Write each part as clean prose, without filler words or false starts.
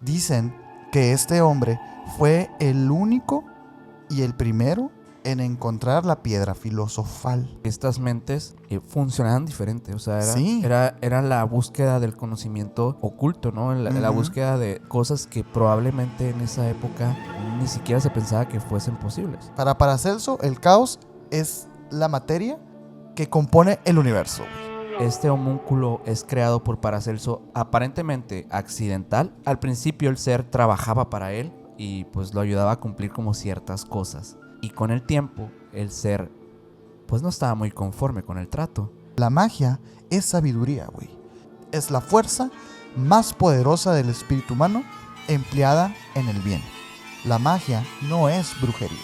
Dicen que este hombre fue el único y el primero en encontrar la piedra filosofal. Estas mentes funcionaban diferente, o sea, Sí. era la búsqueda del conocimiento oculto, ¿no? La búsqueda de cosas que probablemente en esa época ni siquiera se pensaba que fuesen posibles. Para Paracelso, el caos es la materia que compone el universo. Este homúnculo es creado por Paracelso aparentemente accidental. Al principio el ser trabajaba para él y pues lo ayudaba a cumplir como ciertas cosas. Y con el tiempo, el ser, pues no estaba muy conforme con el trato. La magia es sabiduría, güey. Es la fuerza más poderosa del espíritu humano empleada en el bien. La magia no es brujería.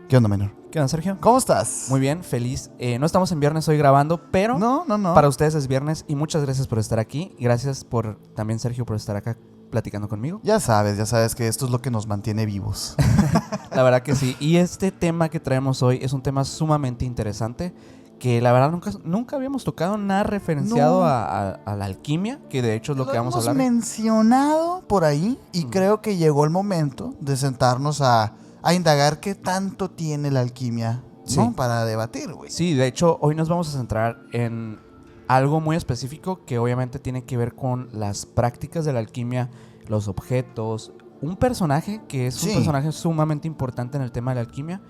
¿Qué onda, menor? ¿Qué onda, Sergio? ¿Cómo estás? Muy bien, feliz. No estamos en viernes hoy grabando, pero No. para ustedes es viernes y muchas gracias por estar aquí. Gracias por también, Sergio, por estar acá platicando conmigo. Ya sabes que esto es lo que nos mantiene vivos. La verdad que sí. Y este tema que traemos hoy es un tema sumamente interesante que la verdad nunca habíamos tocado nada referenciado No. a la alquimia, que de hecho es lo que vamos a hablar. Lo hemos mencionado por ahí y creo que llegó el momento de sentarnos a indagar qué tanto tiene la alquimia, ¿no? Sí. Para debatir, güey. Sí, de hecho, hoy nos vamos a centrar en algo muy específico que obviamente tiene que ver con las prácticas de la alquimia, los objetos, un personaje que es un personaje sumamente importante en el tema de la alquimia,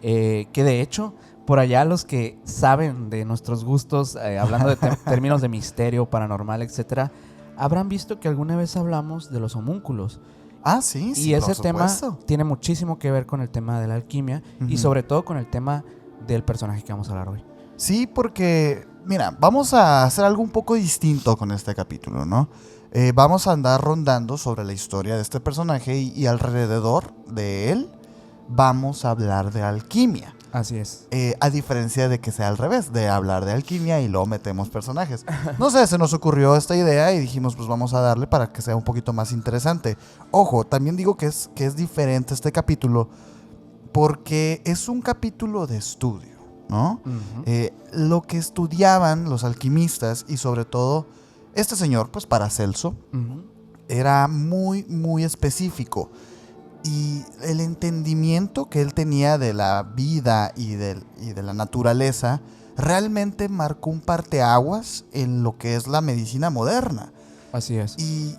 que de hecho, por allá los que saben de nuestros gustos, hablando de términos de misterio, paranormal, etcétera, habrán visto que alguna vez hablamos de los homúnculos. Ah, sí, Y ese por tema supuesto. tiene muchísimo que ver con el tema de la alquimia y sobre todo con el tema del personaje que vamos a hablar hoy. Sí, porque, mira, vamos a hacer algo un poco distinto con este capítulo, ¿no? Vamos a andar rondando sobre la historia de este personaje y alrededor de él vamos a hablar de alquimia. Así es. A diferencia de que sea al revés, de hablar de alquimia y luego metemos personajes. No sé, se nos ocurrió esta idea y dijimos, pues vamos a darle para que sea un poquito más interesante. Ojo, también digo que es diferente este capítulo porque es un capítulo de estudio, ¿no? Lo que estudiaban los alquimistas y sobre todo este señor, pues Paracelso, era muy, muy específico. Y el entendimiento que él tenía de la vida y de la naturaleza realmente marcó un parteaguas en lo que es la medicina moderna. Así es. Y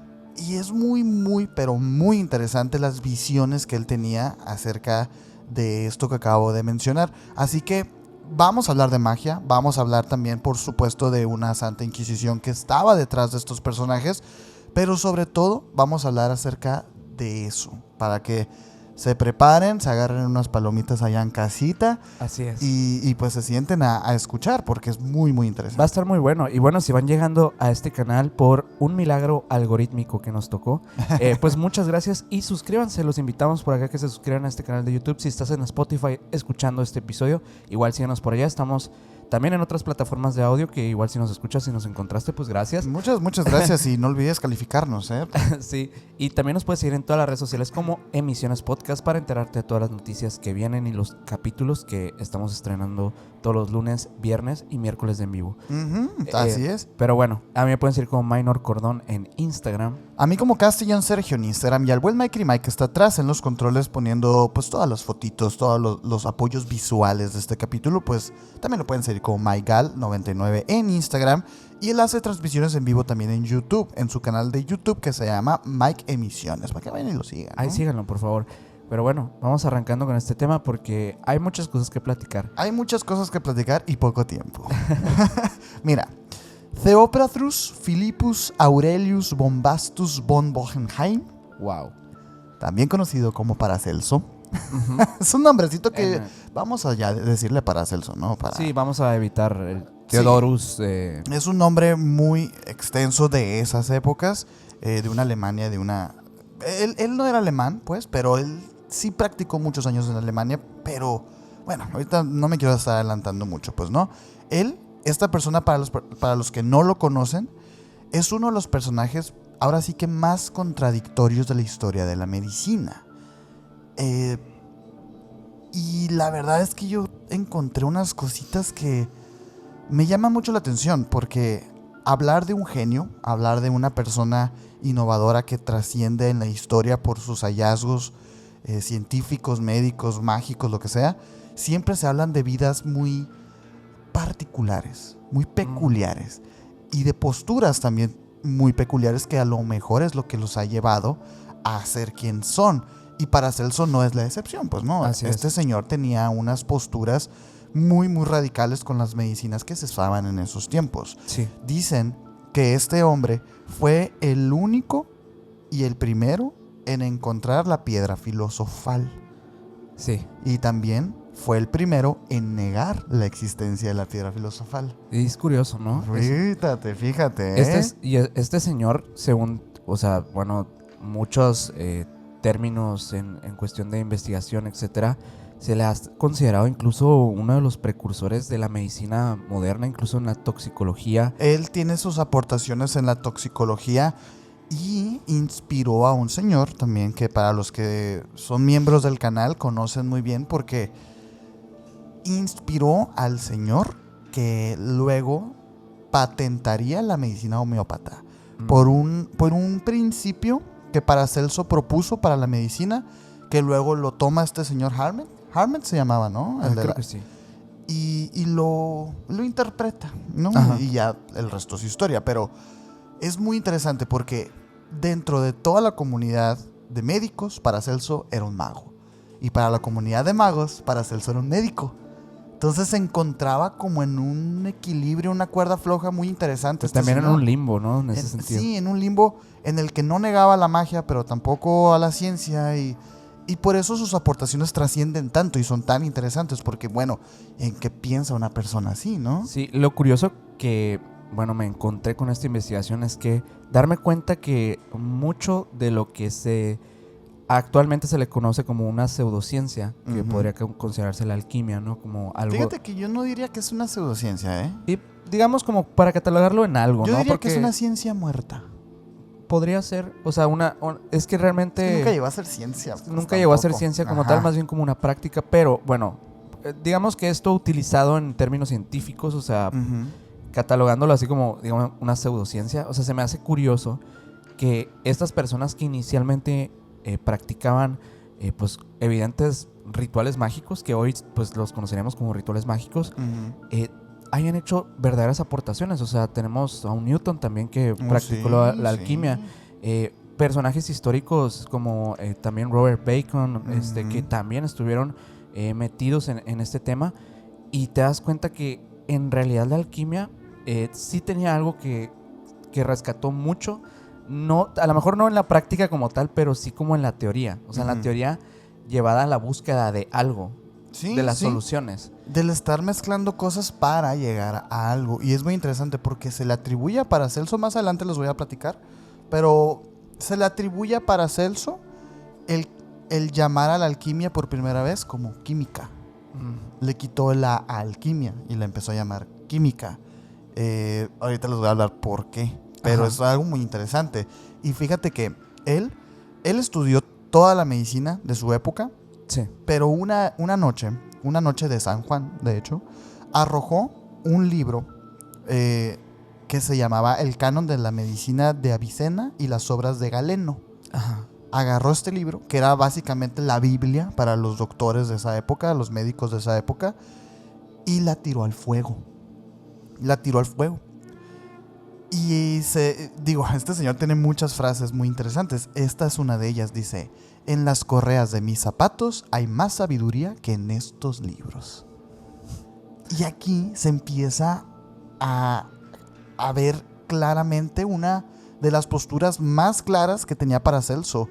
es muy, muy, pero muy interesante las visiones que él tenía acerca de esto que acabo de mencionar. Así que vamos a hablar de magia, vamos a hablar también, por supuesto, de una Santa Inquisición que estaba detrás de estos personajes, pero sobre todo vamos a hablar acerca de eso, para que se preparen, se agarren unas palomitas allá en casita. Así es. Y pues se sienten a escuchar porque es muy, muy interesante. Va a estar muy bueno. Y bueno, si van llegando a este canal por un milagro algorítmico que nos tocó, pues muchas gracias y suscríbanse. Los invitamos por acá que se suscriban a este canal de YouTube. Si estás en Spotify escuchando este episodio, igual síganos por allá. Estamos también en otras plataformas de audio que igual si nos escuchas y nos encontraste, pues gracias. Muchas gracias y no olvides calificarnos, ¿eh? Sí, y también nos puedes seguir en todas las redes sociales como Emisiones Podcast para enterarte de todas las noticias que vienen y los capítulos que estamos estrenando todos los lunes, viernes y miércoles de en vivo. Así es. Pero bueno, a mí me pueden seguir como Minor Cordón en Instagram. A mí como Castellón Sergio en Instagram y al buen Mike Mike que está atrás en los controles poniendo pues todas las fotitos, todos los apoyos visuales de este capítulo, pues también lo pueden seguir como MyGal99 en Instagram y él hace transmisiones en vivo también en YouTube, en su canal de YouTube que se llama Mike Emisiones, para que vayan y lo sigan, ¿no? Ahí síganlo, por favor. Pero bueno, vamos arrancando con este tema porque hay muchas cosas que platicar. Hay muchas cosas que platicar y poco tiempo. Mira, Theophrastrus Philippus Aurelius Bombastus von Bogenheim, Wow. también conocido como Paracelso. Es un nombrecito que vamos a ya decirle Paracelso, ¿no? Sí, vamos a evitar el Theodorus. Sí. Es un nombre muy extenso de esas épocas, de una Alemania, de una Él no era alemán, pues, pero él sí practicó muchos años en Alemania, pero bueno, ahorita no me quiero estar adelantando mucho, pues, ¿no? Esta persona, para los que no lo conocen, es uno de los personajes, ahora sí que más contradictorios de la historia de la medicina. Y la verdad es que yo encontré unas cositas que me llaman mucho la atención, porque hablar de un genio, hablar de una persona innovadora que trasciende en la historia por sus hallazgos científicos, médicos, mágicos, lo que sea, siempre se hablan de vidas muy particulares, muy peculiares, y de posturas también muy peculiares que a lo mejor es lo que los ha llevado a ser quien son. Y Paracelso no es la excepción, pues no. Este señor tenía unas posturas muy, muy radicales con las medicinas que se usaban en esos tiempos. Sí. Dicen que este hombre fue el único y el primero en encontrar la piedra filosofal. Sí. Y también fue el primero en negar la existencia de la piedra filosofal. Y es curioso, ¿no? Fíjate. Este señor, según, o sea, bueno, muchos términos en cuestión de investigación, etcétera, se le ha considerado incluso uno de los precursores de la medicina moderna, incluso en la toxicología. Él tiene sus aportaciones en la toxicología y inspiró a un señor también que para los que son miembros del canal conocen muy bien, porque inspiró al señor que luego patentaría la medicina homeópata por un principio que Paracelso propuso para la medicina, que luego lo toma este señor Harmet se llamaba, ¿no? Creo que sí. Y lo interpreta, ¿no? Ajá. Y ya el resto es historia, pero es muy interesante porque dentro de toda la comunidad de médicos, Paracelso era un mago, y para la comunidad de magos, Paracelso era un médico. Entonces se encontraba como en un equilibrio, una cuerda floja muy interesante. Pues también en un limbo, ¿no? En ese sentido. Sí, en un limbo en el que no negaba la magia, pero tampoco a la ciencia, y por eso sus aportaciones trascienden tanto y son tan interesantes, porque bueno, ¿en qué piensa una persona así, no? Sí, lo curioso que, bueno, me encontré con esta investigación es que darme cuenta que mucho de lo que actualmente se le conoce como una pseudociencia, que podría considerarse la alquimia, ¿no? Como algo... Fíjate que yo no diría que es una pseudociencia, ¿eh? Y digamos como para catalogarlo en algo, yo ¿no? Diría Porque que es una ciencia muerta. podría ser, o sea, es que realmente... Es que nunca llegó a ser ciencia. Pues, nunca llegó a ser ciencia como tal, más bien como una práctica, pero bueno, digamos que esto utilizado en términos científicos, o sea, catalogándolo así como, digamos, una pseudociencia, o sea, se me hace curioso que estas personas que inicialmente practicaban, pues, evidentes rituales mágicos, que hoy, pues, los conoceríamos como rituales mágicos, hayan hecho verdaderas aportaciones. O sea, tenemos a un Newton también que practicó la alquimia. Personajes históricos como también Robert Bacon, que también estuvieron metidos en este tema. Y te das cuenta que en realidad la alquimia sí tenía algo que rescató mucho. No, a lo mejor no en la práctica como tal, pero sí como en la teoría. O sea, en la teoría llevada a la búsqueda de algo. De las soluciones. Del estar mezclando cosas para llegar a algo. Y es muy interesante porque se le atribuye a Paracelso, más adelante les voy a platicar, pero se le atribuye a Paracelso el llamar a la alquimia por primera vez como química. Le quitó la alquimia y la empezó a llamar química. Ahorita les voy a hablar por qué, pero es algo muy interesante. Y fíjate que él estudió toda la medicina de su época. Sí. Pero una noche de San Juan, de hecho, arrojó un libro que se llamaba El Canon de la Medicina de Avicena y las obras de Galeno. Ajá. Agarró este libro, que era básicamente la Biblia para los doctores de esa época, los médicos de esa época, y la tiró al fuego. Y este señor tiene muchas frases muy interesantes. Esta es una de ellas, dice: en las correas de mis zapatos hay más sabiduría que en estos libros. Y aquí se empieza a ver claramente una de las posturas más claras que tenía Paracelso,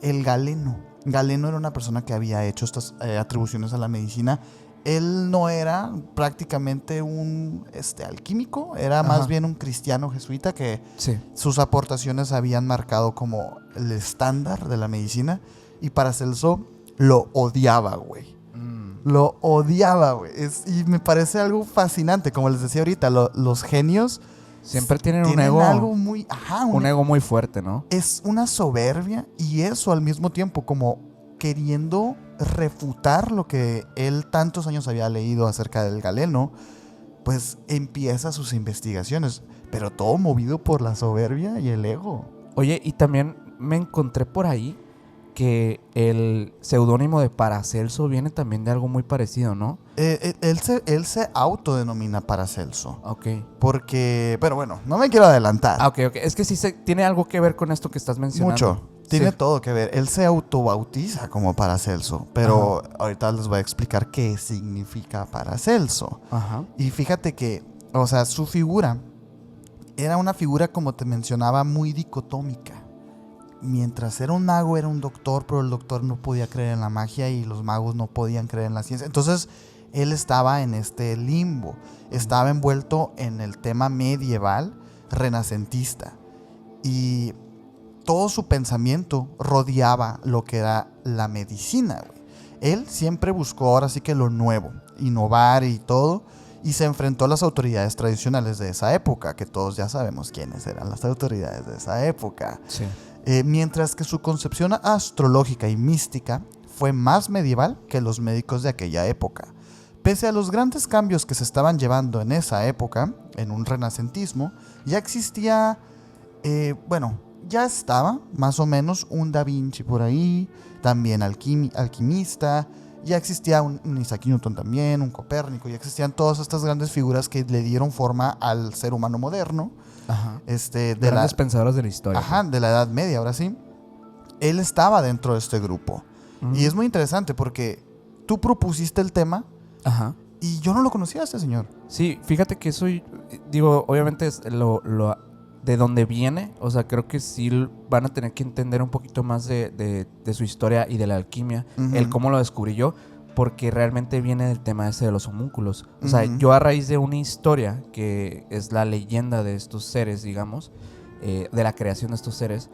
el Galeno. Galeno era una persona que había hecho estas atribuciones a la medicina él no era prácticamente un alquímico, era más bien un cristiano jesuita que sus aportaciones habían marcado como el estándar de la medicina. Y Paracelso lo odiaba, güey. Lo odiaba, güey. Y me parece algo fascinante. Como les decía ahorita, los genios siempre tienen un ego. Algo muy, un ego muy fuerte, ¿no? Es una soberbia y eso al mismo tiempo como queriendo refutar lo que él tantos años había leído acerca del galeno, pues empieza sus investigaciones, pero todo movido por la soberbia y el ego. Oye, y también me encontré por ahí que el seudónimo de Paracelso viene también de algo muy parecido, ¿no? Él se autodenomina Paracelso. Ok. Porque, pero bueno, no me quiero adelantar. Ok. Es que sí tiene algo que ver con esto que estás mencionando. Mucho. Tiene todo que ver. Él se autobautiza como Paracelso, pero ahorita les voy a explicar qué significa Paracelso. Ajá. Y fíjate que, o sea, su figura era una figura, como te mencionaba, muy dicotómica. Mientras era un mago, era un doctor, pero el doctor no podía creer en la magia y los magos no podían creer en la ciencia. Entonces, él estaba en este limbo. Estaba envuelto en el tema medieval, renacentista. Y todo su pensamiento rodeaba lo que era la medicina, güey. Él siempre buscó ahora sí que lo nuevo, innovar y todo, y se enfrentó a las autoridades tradicionales de esa época, que todos ya sabemos quiénes eran las autoridades de esa época. Sí. Mientras que su concepción astrológica y mística fue más medieval que los médicos de aquella época. Pese a los grandes cambios que se estaban llevando en esa época, en un renacentismo, ya existía, ya estaba más o menos un Da Vinci por ahí, también alquimista, ya existía un Isaac Newton también, un Copérnico, ya existían todas estas grandes figuras que le dieron forma al ser humano moderno. Ajá. Grandes pensadores de la historia. Ajá, de la Edad Media, ahora sí. Él estaba dentro de este grupo. Y es muy interesante porque tú propusiste el tema. Ajá. Y yo no lo conocía a este señor. Sí, fíjate que eso, digo, obviamente es lo de dónde viene. O sea, creo que sí van a tener que entender un poquito más de su historia y de la alquimia. El cómo lo descubrí yo. Porque realmente viene del tema ese de los homúnculos. O sea, yo a raíz de una historia que es la leyenda de estos seres, digamos, de la creación de estos seres,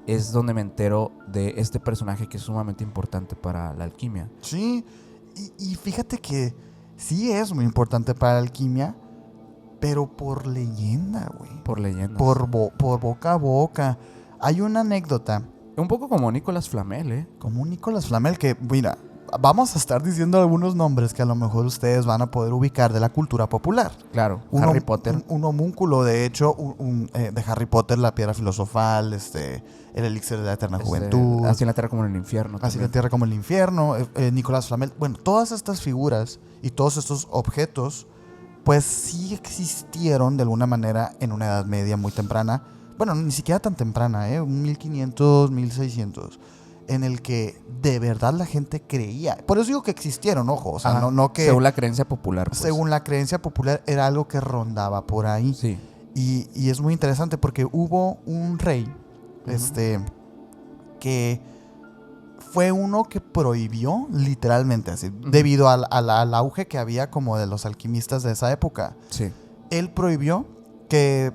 es donde me entero de este personaje que es sumamente importante para la alquimia. Sí, y fíjate que sí es muy importante para la alquimia, pero por leyenda, güey. Por leyenda. Por boca a boca. Hay una anécdota. Un poco como Nicolas Flamel, ¿eh? Como Nicolas Flamel, que, mira, vamos a estar diciendo algunos nombres que a lo mejor ustedes van a poder ubicar de la cultura popular. Claro, Harry Potter. Un homúnculo, de hecho, de Harry Potter, la piedra filosofal, el elixir de la eterna juventud. Así en la tierra como en el infierno. Así en la tierra como en el infierno. Nicolás Flamel. Bueno, todas estas figuras y todos estos objetos, pues sí existieron de alguna manera en una edad media muy temprana. Bueno, ni siquiera tan temprana, 1500, 1600. En el que de verdad la gente creía. Por eso digo que existieron, ojo. O sea, no que... Según la creencia popular. Pues. Según la creencia popular era algo que rondaba por ahí. Sí. Y es muy interesante porque hubo un rey, que fue uno que prohibió, literalmente así, debido al auge que había como de los alquimistas de esa época. Sí. Él prohibió que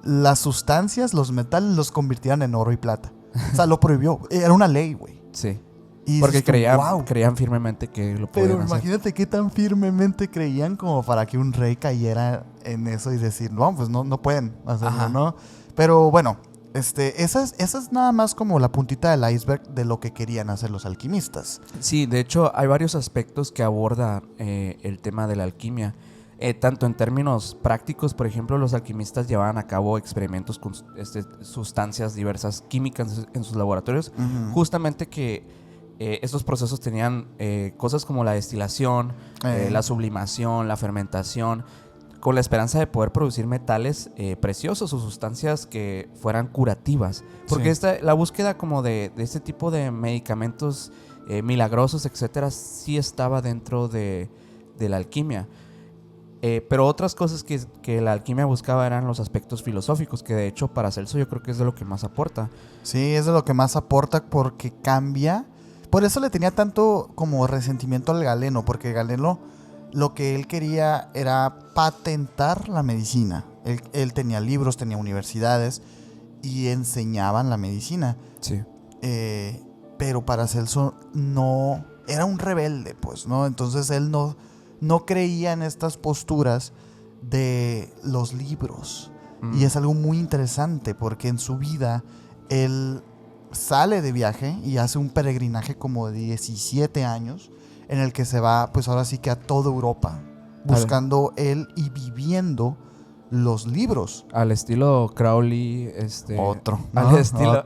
las sustancias, los metales, los convirtieran en oro y plata. O sea, lo prohibió. Era una ley, güey. Sí. Y porque creían firmemente que lo podían Pero imagínate hacer. qué tan firmemente creían como para que un rey cayera en eso y decir, no, pues no pueden hacerlo, ¿no? Pero bueno, esa es nada más como la puntita del iceberg de lo que querían hacer los alquimistas. Sí, de hecho hay varios aspectos que aborda el tema de la alquimia. Tanto en términos prácticos, por ejemplo, los alquimistas llevaban a cabo experimentos con sustancias diversas químicas en sus laboratorios, justamente que estos procesos tenían cosas como la destilación, la sublimación, la fermentación, con la esperanza de poder producir metales preciosos o sustancias que fueran curativas. Porque la búsqueda como de este tipo de medicamentos milagrosos, etcétera, sí estaba dentro de la alquimia. Pero otras cosas que la alquimia buscaba eran los aspectos filosóficos, que de hecho Paracelso yo creo que es de lo que más aporta. Sí, es de lo que más aporta porque cambia. Por eso le tenía tanto como resentimiento al Galeno, porque Galeno lo que él quería era patentar la medicina. Él tenía libros, tenía universidades y enseñaban la medicina. Sí. Pero Paracelso no... Era un rebelde, pues, ¿no? Entonces él no creía en estas posturas de los libros. Y es algo muy interesante porque en su vida él sale de viaje y hace un peregrinaje como de 17 años en el que se va, pues ahora sí que a toda Europa, buscando él y viviendo los libros. Al estilo Crowley, Otro, ¿no?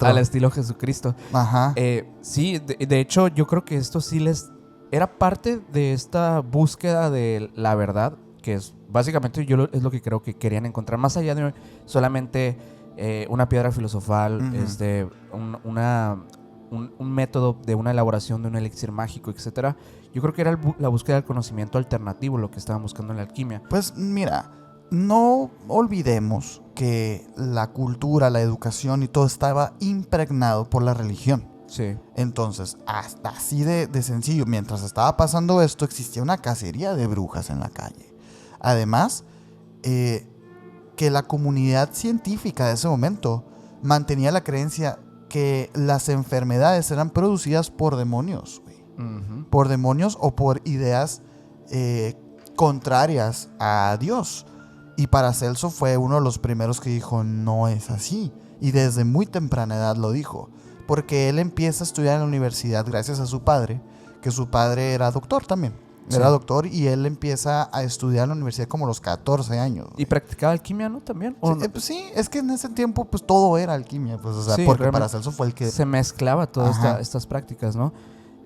Al estilo Jesucristo. Ajá. Sí, de hecho, yo creo que esto sí era parte de esta búsqueda de la verdad, que es básicamente es lo que creo que querían encontrar, más allá de solamente una piedra filosofal, un método de una elaboración de un elixir mágico, etcétera. Yo creo que era la búsqueda del conocimiento alternativo lo que estaban buscando en la alquimia. Pues mira, no olvidemos que la cultura, la educación y todo estaba impregnado por la religión. Sí. Entonces, hasta así de sencillo, mientras estaba pasando esto, existía una cacería de brujas en la calle. Además, que la comunidad científica de ese momento mantenía la creencia que las enfermedades eran producidas por demonios, güey. Por demonios o por ideas contrarias a Dios. Y Paracelso fue uno de los primeros que dijo, no es así. Y desde muy temprana edad lo dijo. Porque él empieza a estudiar en la universidad gracias a su padre, que su padre era doctor también. Sí. Era doctor y él empieza a estudiar en la universidad como a los 14 años. ¿Y practicaba alquimia, no? ¿También? Sí, pues sí, es que en ese tiempo pues todo era alquimia. Pues, o sea, sí, porque Paracelso fue el que... Se mezclaba todas estas prácticas, ¿no?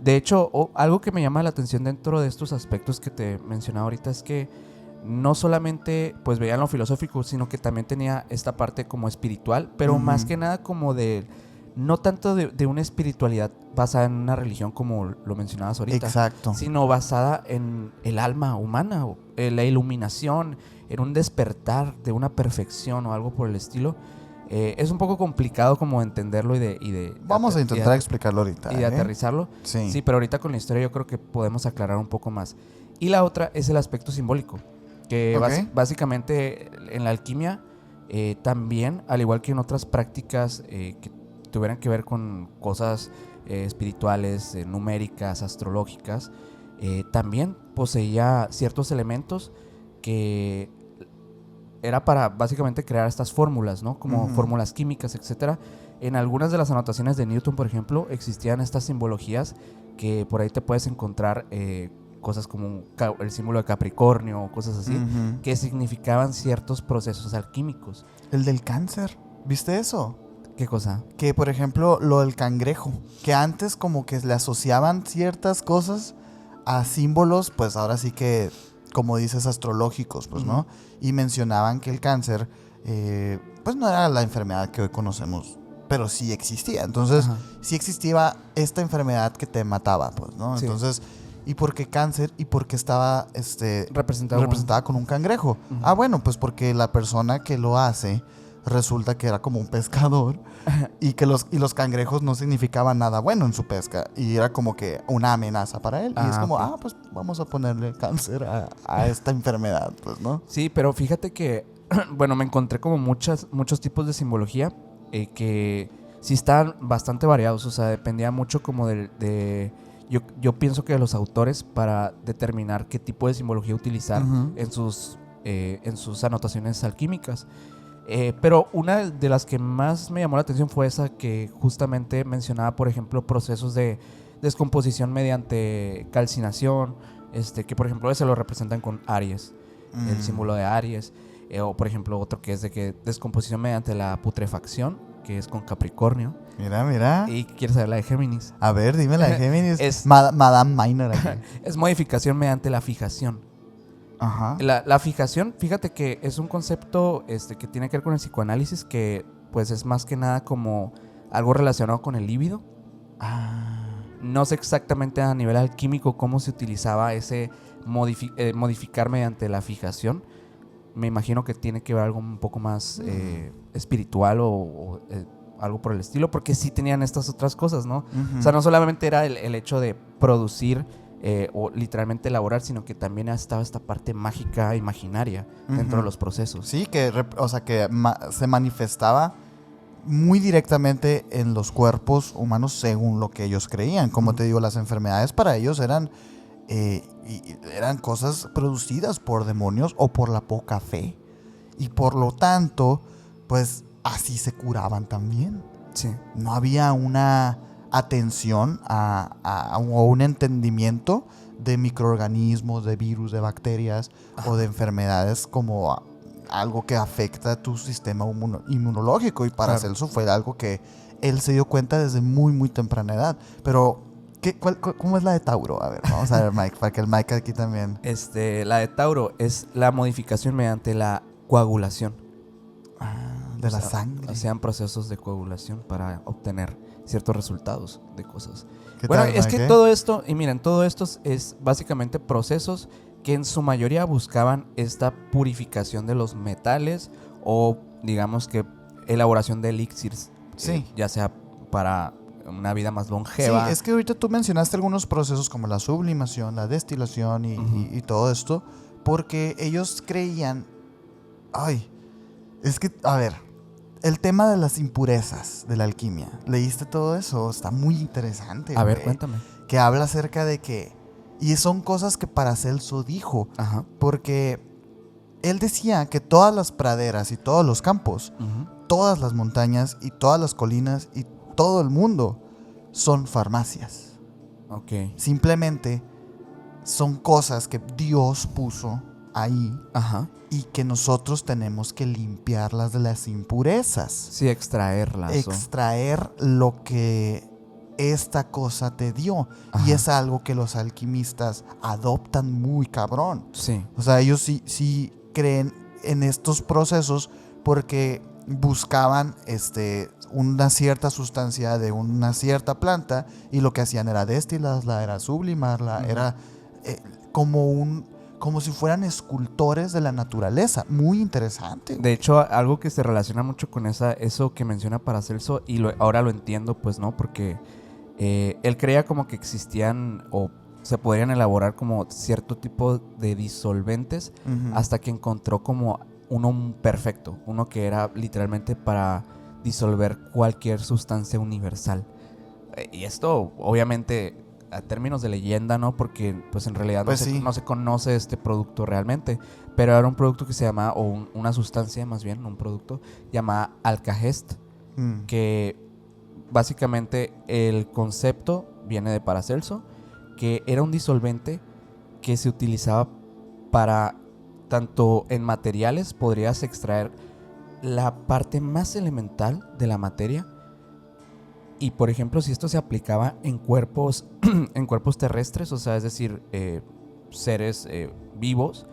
De hecho, algo que me llama la atención dentro de estos aspectos que te mencionaba ahorita es que no solamente pues veían lo filosófico, sino que también tenía esta parte como espiritual, pero más que nada como de... No tanto de una espiritualidad basada en una religión como lo mencionabas ahorita. Exacto. Sino basada en el alma humana, la iluminación, en un despertar de una perfección o algo por el estilo. Es un poco complicado como entenderlo Vamos a intentar explicarlo ahorita. Y de aterrizarlo. Sí, pero ahorita con la historia yo creo que podemos aclarar un poco más. Y la otra es el aspecto simbólico. Que básicamente en la alquimia también, al igual que en otras prácticas que tuvieran que ver con cosas espirituales, numéricas, astrológicas, también poseía ciertos elementos que era para básicamente crear estas fórmulas, ¿no? Como fórmulas químicas, etcétera. En algunas de las anotaciones de Newton, por ejemplo, existían estas simbologías que por ahí te puedes encontrar cosas como el símbolo de Capricornio o cosas así, que significaban ciertos procesos alquímicos. El del cáncer, ¿viste eso? ¿Qué cosa? Que, por ejemplo, lo del cangrejo, que antes como que le asociaban ciertas cosas a símbolos, pues ahora sí que, como dices, astrológicos, pues, ¿no? Y mencionaban que el cáncer, pues no era la enfermedad que hoy conocemos, pero sí existía. Entonces, sí existía esta enfermedad que te mataba, pues, ¿no? Sí. Entonces, ¿y por qué cáncer? ¿Y por qué estaba representada con un cangrejo? Ah, bueno, pues porque la persona que lo hace resulta que era como un pescador y que los cangrejos no significaban nada bueno en su pesca y era como que una amenaza para él. Y es como, pues vamos a ponerle cáncer a esta enfermedad, pues, ¿no? Sí, pero fíjate que, bueno, me encontré como muchos tipos de simbología que sí estaban bastante variados, o sea, dependía mucho como yo pienso que de los autores para determinar qué tipo de simbología utilizar en sus anotaciones alquímicas. Pero una de las que más me llamó la atención fue esa que justamente mencionaba, por ejemplo, procesos de descomposición mediante calcinación, que por ejemplo ese lo representan con Aries, el símbolo de Aries, o por ejemplo otro que es de que descomposición mediante la putrefacción, que es con Capricornio. Mira. ¿Y quieres saber la de Géminis? A ver, dime la de Géminis. Es Madame Minor aquí. Es modificación mediante la fijación. Ajá. La fijación, fíjate que es un concepto que tiene que ver con el psicoanálisis, que pues es más que nada como algo relacionado con el líbido. No sé exactamente a nivel alquímico cómo se utilizaba ese modificar mediante la fijación. Me imagino que tiene que ver algo un poco más espiritual o algo por el estilo, porque sí tenían estas otras cosas, ¿no? O sea, no solamente era el hecho de producir o literalmente elaborar, sino que también estaba esta parte mágica, imaginaria dentro de los procesos. Sí, o sea, que se manifestaba muy directamente en los cuerpos humanos según lo que ellos creían. Como te digo, las enfermedades para ellos eran cosas producidas por demonios o por la poca fe. Y por lo tanto, pues así se curaban también. Sí. No había una atención o un entendimiento de microorganismos, de virus, de bacterias o de enfermedades como algo que afecta a tu sistema inmunológico. Y para Celso fue algo que él se dio cuenta desde muy, muy temprana edad. Pero, ¿cómo es la de Tauro? A ver, vamos a ver, Mike, para que el Mike aquí también... La de Tauro es la modificación mediante la coagulación. De la sangre. Sean procesos de coagulación para obtener ciertos resultados de cosas. Bueno, es que todo esto, y miren, todo esto es básicamente procesos que en su mayoría buscaban esta purificación de los metales o digamos que elaboración de elixirs, ya sea para una vida más longeva. Sí, es que ahorita tú mencionaste algunos procesos como la sublimación, la destilación y todo esto, porque ellos creían, es que, a ver, el tema de las impurezas de la alquimia, ¿leíste todo eso? Está muy interesante. A ver, cuéntame. Que habla acerca de que, y son cosas que Paracelso dijo, porque él decía que todas las praderas y todos los campos, todas las montañas y todas las colinas y todo el mundo son farmacias. Okay. Simplemente son cosas que Dios puso ahí y que nosotros tenemos que limpiarlas de las impurezas. Sí, extraerlas. Extraer lo que esta cosa te dio. Y es algo que los alquimistas adoptan muy cabrón. Sí. O sea, ellos sí creen en estos procesos porque buscaban una cierta sustancia de una cierta planta y lo que hacían era destilarla, era sublimarla, era como si fueran escultores de la naturaleza. Muy interesante. De hecho, algo que se relaciona mucho con eso que menciona Paracelso, y ahora lo entiendo, pues, ¿no? Porque él creía como que existían o se podrían elaborar como cierto tipo de disolventes hasta que encontró como uno perfecto, uno que era literalmente para disolver cualquier sustancia universal. Y esto, obviamente, a términos de leyenda, ¿no? Porque pues en realidad no se conoce este producto realmente, pero era un producto que se llama, o una sustancia más bien, un producto llamada Alcagest, que básicamente el concepto viene de Paracelso, que era un disolvente que se utilizaba para, tanto en materiales, podrías extraer la parte más elemental de la materia. Y por ejemplo, si esto se aplicaba en cuerpos en cuerpos terrestres, o sea, es decir, seres vivos,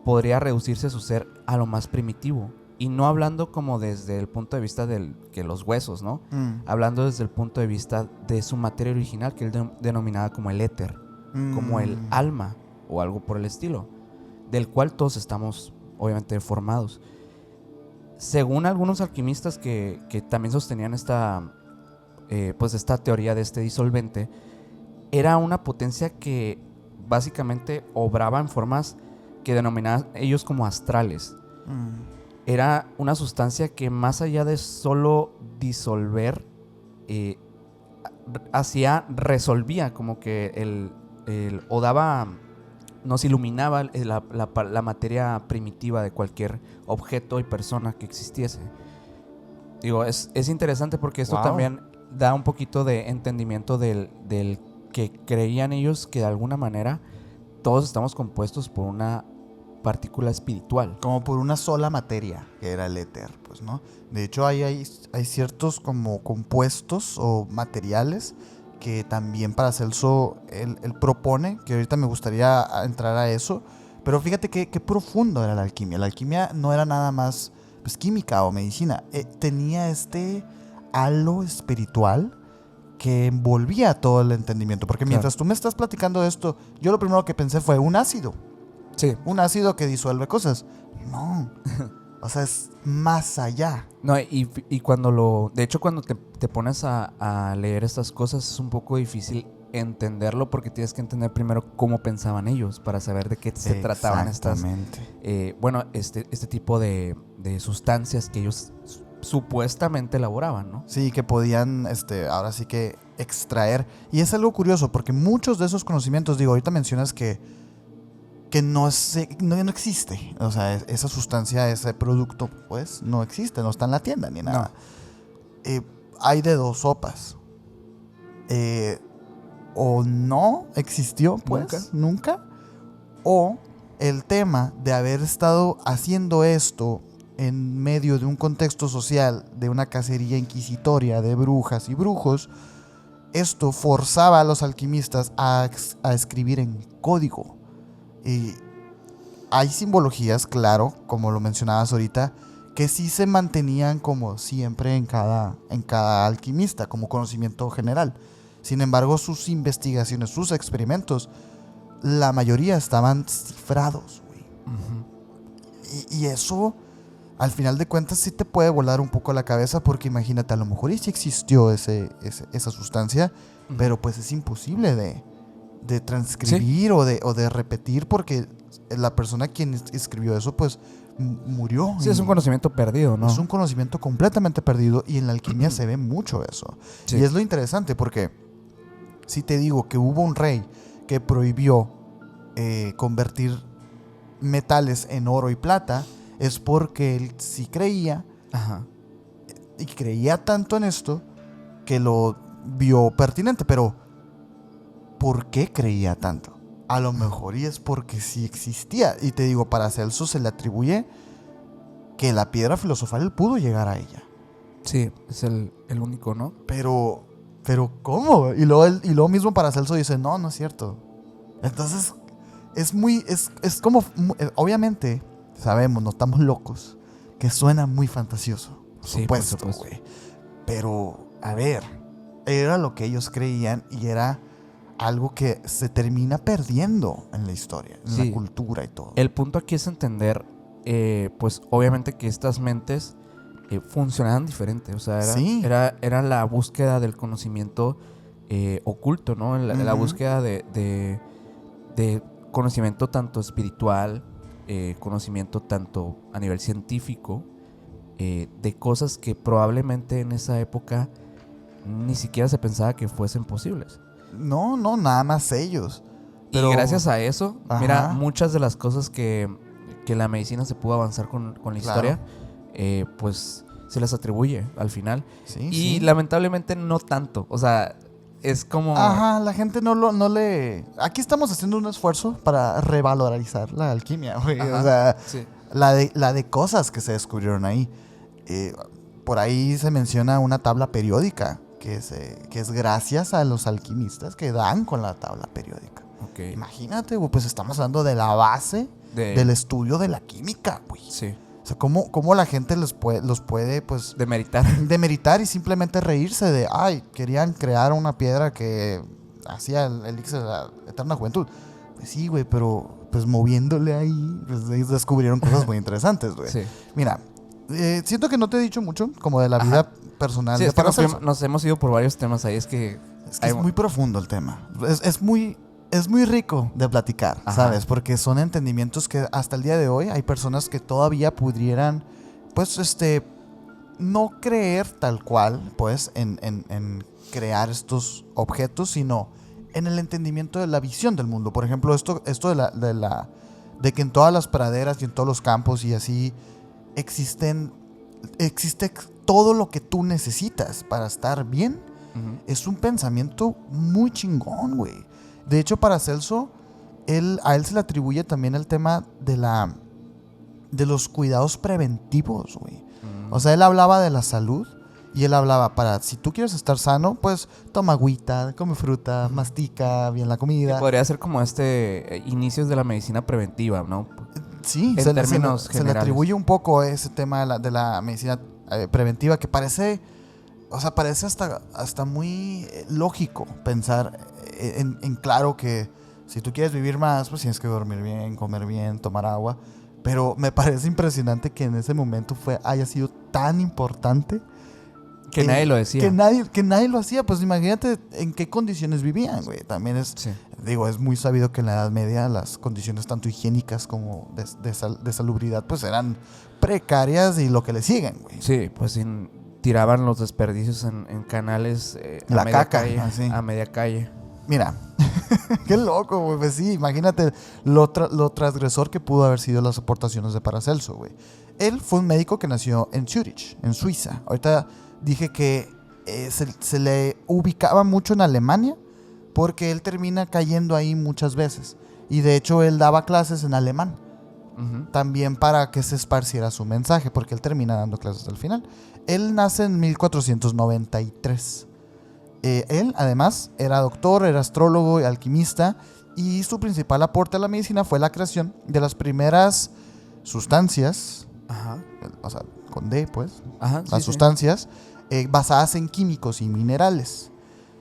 podría reducirse su ser a lo más primitivo. Y no hablando como desde el punto de vista que los huesos, ¿no? Hablando desde el punto de vista de su materia original, que él denominaba como el éter, como el alma o algo por el estilo, del cual todos estamos obviamente formados. Según algunos alquimistas que también sostenían esta teoría de este disolvente, era una potencia que básicamente obraba en formas que denominaban ellos como astrales. Era una sustancia que más allá de solo disolver, resolvía como que o daba, nos iluminaba la materia primitiva de cualquier objeto y persona que existiese. Digo, es interesante porque esto también da un poquito de entendimiento del que creían ellos que de alguna manera todos estamos compuestos por una partícula espiritual. Como por una sola materia, que era el éter, pues, ¿no? De hecho, hay ciertos como compuestos o materiales que también Paracelso él propone, que ahorita me gustaría entrar a eso, pero fíjate qué profundo era la alquimia. La alquimia no era nada más pues química o medicina, tenía este halo espiritual que envolvía todo el entendimiento, porque mientras tú me estás platicando de esto, yo lo primero que pensé fue un ácido. Sí. Un ácido que disuelve cosas. No. O sea, es más allá. No, y cuando de hecho, cuando te pones a leer estas cosas, es un poco difícil entenderlo porque tienes que entender primero cómo pensaban ellos para saber de qué se trataban estas este tipo de sustancias que ellos supuestamente elaboraban, ¿no? Sí, que podían, ahora sí que extraer. Y es algo curioso porque muchos de esos conocimientos, digo, ahorita mencionas que no existe. O sea, esa sustancia, ese producto, pues, no existe, no está en la tienda ni nada. No. Hay de dos sopas. O no existió, pues, nunca. O el tema de haber estado haciendo esto en medio de un contexto social, de una cacería inquisitoria de brujas y brujos, esto forzaba a los alquimistas a escribir en código. Y hay simbologías, claro, como lo mencionabas ahorita, que sí se mantenían como siempre en cada alquimista, como conocimiento general. Sin embargo, sus investigaciones, sus experimentos, la mayoría estaban cifrados, güey. Uh-huh. Y eso, al final de cuentas, sí te puede volar un poco la cabeza, porque imagínate, a lo mejor sí existió esa sustancia, uh-huh, pero pues es imposible de transcribir, ¿sí?, o de repetir, porque la persona quien escribió eso, pues murió. Sí, es un conocimiento perdido, ¿no? Es un conocimiento completamente perdido, y en la alquimia se ve mucho eso. Sí. Y es lo interesante, porque si te digo que hubo un rey que prohibió convertir metales en oro y plata, es porque él sí creía, ajá, y creía tanto en esto que lo vio pertinente. Pero ¿por qué creía tanto? A lo mejor y es porque sí existía. Y te digo, para Celso se le atribuye que la piedra filosofal él pudo llegar a ella. Sí, es el único, ¿no? Pero ¿cómo? Y luego mismo Paracelso dice, no es cierto. Entonces, es como, obviamente, sabemos, no estamos locos, que suena muy fantasioso. Sí, supuesto, güey. Pero, a ver, era lo que ellos creían, y era algo que se termina perdiendo en la historia, en la cultura y todo. El punto aquí es entender, pues, obviamente que estas mentes funcionaban diferente. O sea, era la búsqueda del conocimiento oculto, ¿no? La búsqueda de conocimiento tanto espiritual, conocimiento tanto a nivel científico, de cosas que probablemente en esa época ni siquiera se pensaba que fuesen posibles. No, nada más ellos. Pero, y gracias a eso, ajá, mira, muchas de las cosas que la medicina se pudo avanzar con la historia, pues se las atribuye al final. Sí, y lamentablemente no tanto. O sea, es como... Ajá, la gente no le... Aquí estamos haciendo un esfuerzo para revalorizar la alquimia, güey. O sea, sí, la de cosas que se descubrieron ahí. Por ahí se menciona una tabla periódica que es gracias a los alquimistas que dan con la tabla periódica. Okay. Imagínate, güey, pues estamos hablando de la base del estudio de la química, güey. Sí. O sea, ¿cómo la gente los puede, pues... demeritar y simplemente reírse de, querían crear una piedra que hacía el elixir de la eterna juventud. Pues sí, güey, pero pues moviéndole ahí, pues descubrieron cosas muy interesantes, güey. Sí. Mira, siento que no te he dicho mucho como de la vida personal. Sí, de nos hemos ido por varios temas ahí, es muy profundo el tema. Es muy rico de platicar, ajá, ¿sabes? Porque son entendimientos que hasta el día de hoy hay personas que todavía pudieran, pues, no creer tal cual, pues, en crear estos objetos, sino en el entendimiento de la visión del mundo. Por ejemplo, esto de que en todas las praderas y en todos los campos y así existe todo lo que tú necesitas para estar bien. Uh-huh. Es un pensamiento muy chingón, güey. De hecho, Paracelso, a él se le atribuye también el tema de los cuidados preventivos, güey. Uh-huh. O sea, él hablaba de la salud y él hablaba si tú quieres estar sano, pues toma agüita, come fruta, uh-huh, mastica bien la comida. Podría ser como inicios de la medicina preventiva, ¿no? Sí, en términos generales. Se le atribuye un poco ese tema de la medicina preventiva, que parece hasta muy lógico pensar en claro que si tú quieres vivir más, pues tienes que dormir bien, comer bien, tomar agua. Pero me parece impresionante que en ese momento haya sido tan importante Que nadie lo decía. Que nadie lo hacía. Pues imagínate en qué condiciones vivían, güey. También es, digo, es muy sabido que en la Edad Media las condiciones tanto higiénicas como de salubridad pues eran precarias y lo que le siguen, güey. Sí, pues tiraban los desperdicios en canales la caca, a media calle. Mira, qué loco, güey. Pues sí, imagínate lo transgresor que pudo haber sido las aportaciones de Paracelso, güey. Él fue un médico que nació en Zurich, en Suiza. Ahorita dije que se le ubicaba mucho en Alemania porque él termina cayendo ahí muchas veces. Y de hecho él daba clases en alemán. También para que se esparciera su mensaje, porque él termina dando clases al final. Él nace en 1493. Él, además, era doctor, era astrólogo y alquimista, y su principal aporte a la medicina fue la creación de las primeras sustancias, o sea, con D, pues, las sustancias basadas en químicos y minerales.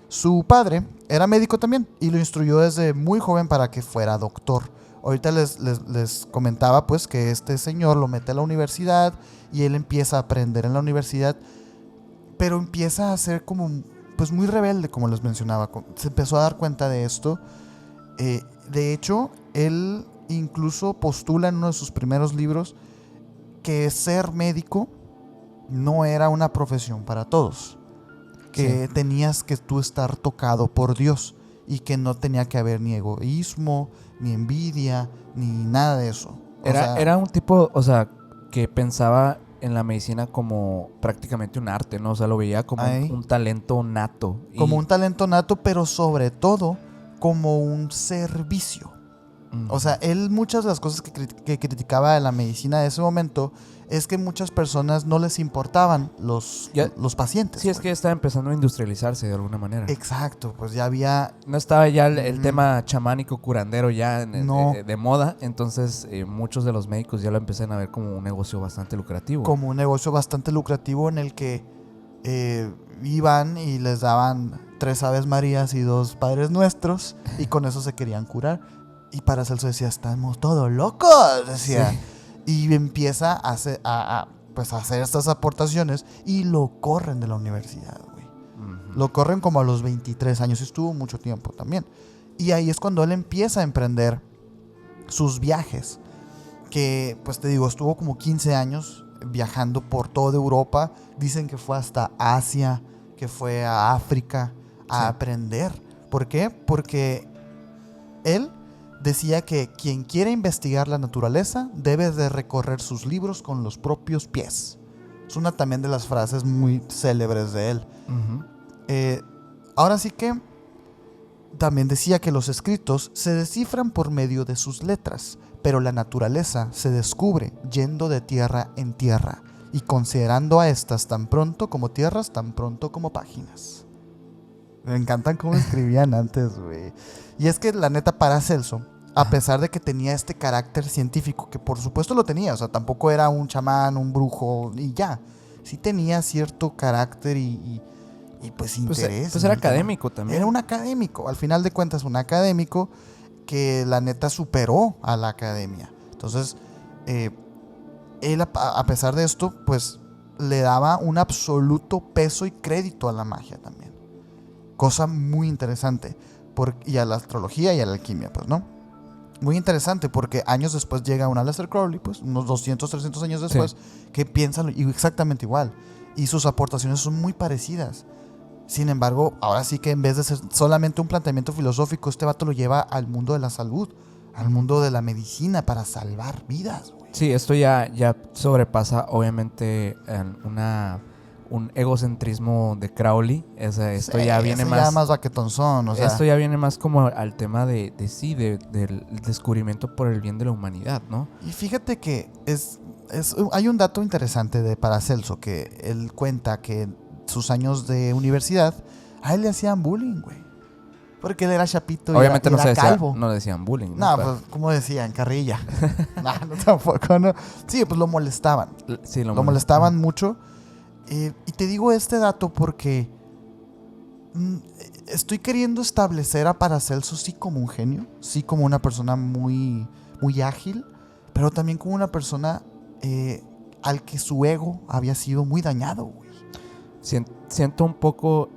Su padre era médico también y lo instruyó desde muy joven para que fuera doctor. Ahorita les comentaba pues que este señor lo mete a la universidad y él empieza a aprender en la universidad, pero empieza a ser como pues muy rebelde, como les mencionaba. Se empezó a dar cuenta de esto. De hecho, él incluso postula en uno de sus primeros libros que ser médico no era una profesión para todos, que tenías que tú estar tocado por Dios y que no tenía que haber ni egoísmo, ni envidia, ni nada de eso. Era un tipo, o sea, que pensaba en la medicina como prácticamente un arte, ¿no? O sea, lo veía como un talento nato. Como un talento nato, pero sobre todo como un servicio. O sea, él muchas de las cosas que criticaba de la medicina de ese momento es que muchas personas no les importaban los pacientes. Sí, es que estaba empezando a industrializarse de alguna manera. Exacto, pues ya había... No estaba ya el tema chamánico curandero ya de moda, entonces muchos de los médicos ya lo empezaron a ver como un negocio bastante lucrativo. Como un negocio bastante lucrativo en el que iban y les daban 3 Aves Marías y 2 Padres Nuestros y con eso se querían curar. Y Paracelso decía, estamos todos locos, decía. Sí. Y empieza a hacer estas aportaciones y lo corren de la universidad, güey. Lo corren como a los 23 años, estuvo mucho tiempo también. Y ahí es cuando él empieza a emprender sus viajes. Que, pues te digo, estuvo como 15 años viajando por toda Europa. Dicen que fue hasta Asia, que fue a África a aprender. ¿Por qué? Porque él decía que quien quiere investigar la naturaleza debe de recorrer sus libros con los propios pies. Es una también de las frases muy célebres de él. Ahora sí que también decía que los escritos se descifran por medio de sus letras, pero la naturaleza se descubre yendo de tierra en tierra y considerando a estas tan pronto como tierras, tan pronto como páginas. Me encantan cómo escribían antes, güey. Y es que la neta Paracelso, a pesar de que tenía este carácter científico, que por supuesto lo tenía, o sea, tampoco era un chamán, un brujo y ya. Sí tenía cierto carácter y pues interés. Pues era académico también. Era un académico, al final de cuentas un académico que la neta superó a la academia. Entonces, él a pesar de esto, pues le daba un absoluto peso y crédito a la magia también. Cosa muy interesante. Y a la astrología y a la alquimia, pues, ¿no? Muy interesante porque años después llega un Aleister Crowley, pues, unos 200, 300 años después, que piensan exactamente igual. Y sus aportaciones son muy parecidas. Sin embargo, ahora sí que en vez de ser solamente un planteamiento filosófico, este vato lo lleva al mundo de la salud, al mundo de la medicina para salvar vidas, güey. Sí, esto ya sobrepasa, obviamente, un egocentrismo de Crowley. Esto ya viene más... ya más baquetonzón, o sea. Esto ya viene más como al tema del descubrimiento por el bien de la humanidad, ¿no? Y fíjate que hay un dato interesante de Paracelso, que él cuenta que sus años de universidad, a él le hacían bullying, güey. Porque él era chapito obviamente y era calvo. No le decían bullying. No, pues, ¿cómo decían? Carrilla. No, tampoco, no. Sí, pues lo molestaban. Sí, lo molestaban mucho. Y te digo este dato porque estoy queriendo establecer a Paracelso sí como un genio, sí como una persona muy, muy ágil, pero también como una persona al que su ego había sido muy dañado, güey. Siento un poco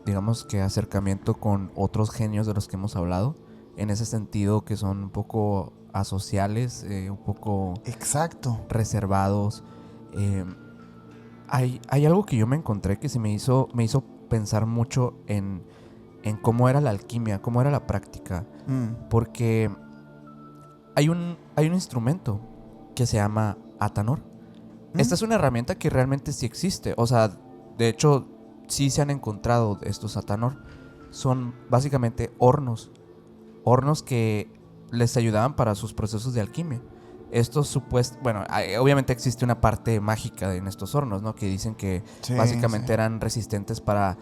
digamos que acercamiento con otros genios de los que hemos hablado, en ese sentido que son un poco asociales, un poco Exacto. reservados. Hay algo que yo me encontré que me hizo pensar mucho en cómo era la alquimia, cómo era la práctica, porque hay un instrumento que se llama Atanor. Esta es una herramienta que realmente sí existe. O sea, de hecho, sí se han encontrado estos Atanor. Son básicamente hornos que les ayudaban para sus procesos de alquimia. Estos obviamente existe una parte mágica en estos hornos, ¿no? Que dicen que básicamente eran resistentes para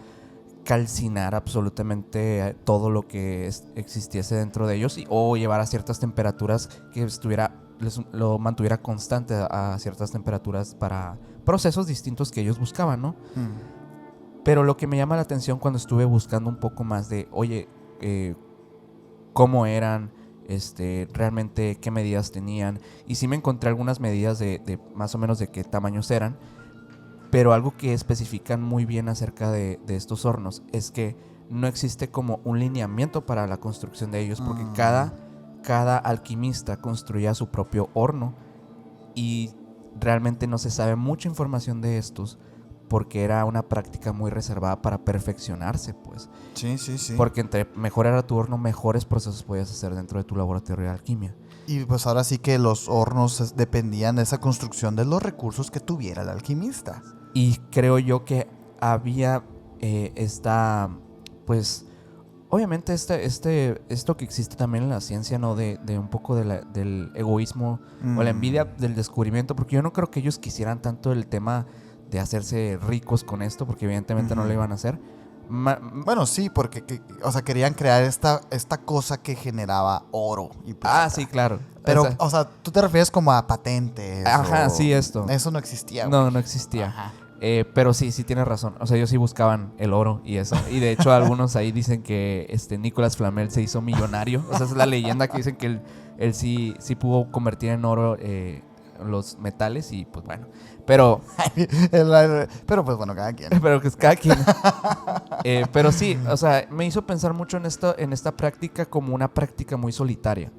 calcinar absolutamente todo lo que existiese dentro de ellos o llevar a ciertas temperaturas que lo mantuviera constante a ciertas temperaturas para procesos distintos que ellos buscaban, ¿no? Pero lo que me llama la atención cuando estuve buscando un poco más de, oye, cómo eran, realmente qué medidas tenían, y sí me encontré algunas medidas de más o menos de qué tamaños eran, pero algo que especifican muy bien acerca de estos hornos es que no existe como un lineamiento para la construcción de ellos, porque cada alquimista construía su propio horno y realmente no se sabe mucha información de estos porque era una práctica muy reservada para perfeccionarse, pues. Sí. Porque entre mejor era tu horno, mejores procesos podías hacer dentro de tu laboratorio de alquimia. Y pues ahora sí que los hornos dependían de esa construcción de los recursos que tuviera el alquimista. Y creo yo que había pues, obviamente esto que existe también en la ciencia, ¿no? De un poco del egoísmo o la envidia del descubrimiento, porque yo no creo que ellos quisieran tanto el tema de hacerse ricos con esto, porque evidentemente no lo iban a hacer. Bueno, sí, porque querían crear esta cosa que generaba oro y plata. Sí, claro. Pero, o sea, tú te refieres como a patentes. Ajá, sí, esto. Eso no existía. No existía. Ajá. Pero sí tienes razón. O sea, ellos sí buscaban el oro y eso. Y de hecho, algunos ahí dicen que Nicolas Flamel se hizo millonario. O sea, es la leyenda que dicen que él sí pudo convertir en oro los metales y pues bueno. Pero pues bueno, cada quien. Pero que es cada quien. Pero sí, o sea, me hizo pensar mucho en esta práctica como una práctica muy solitaria.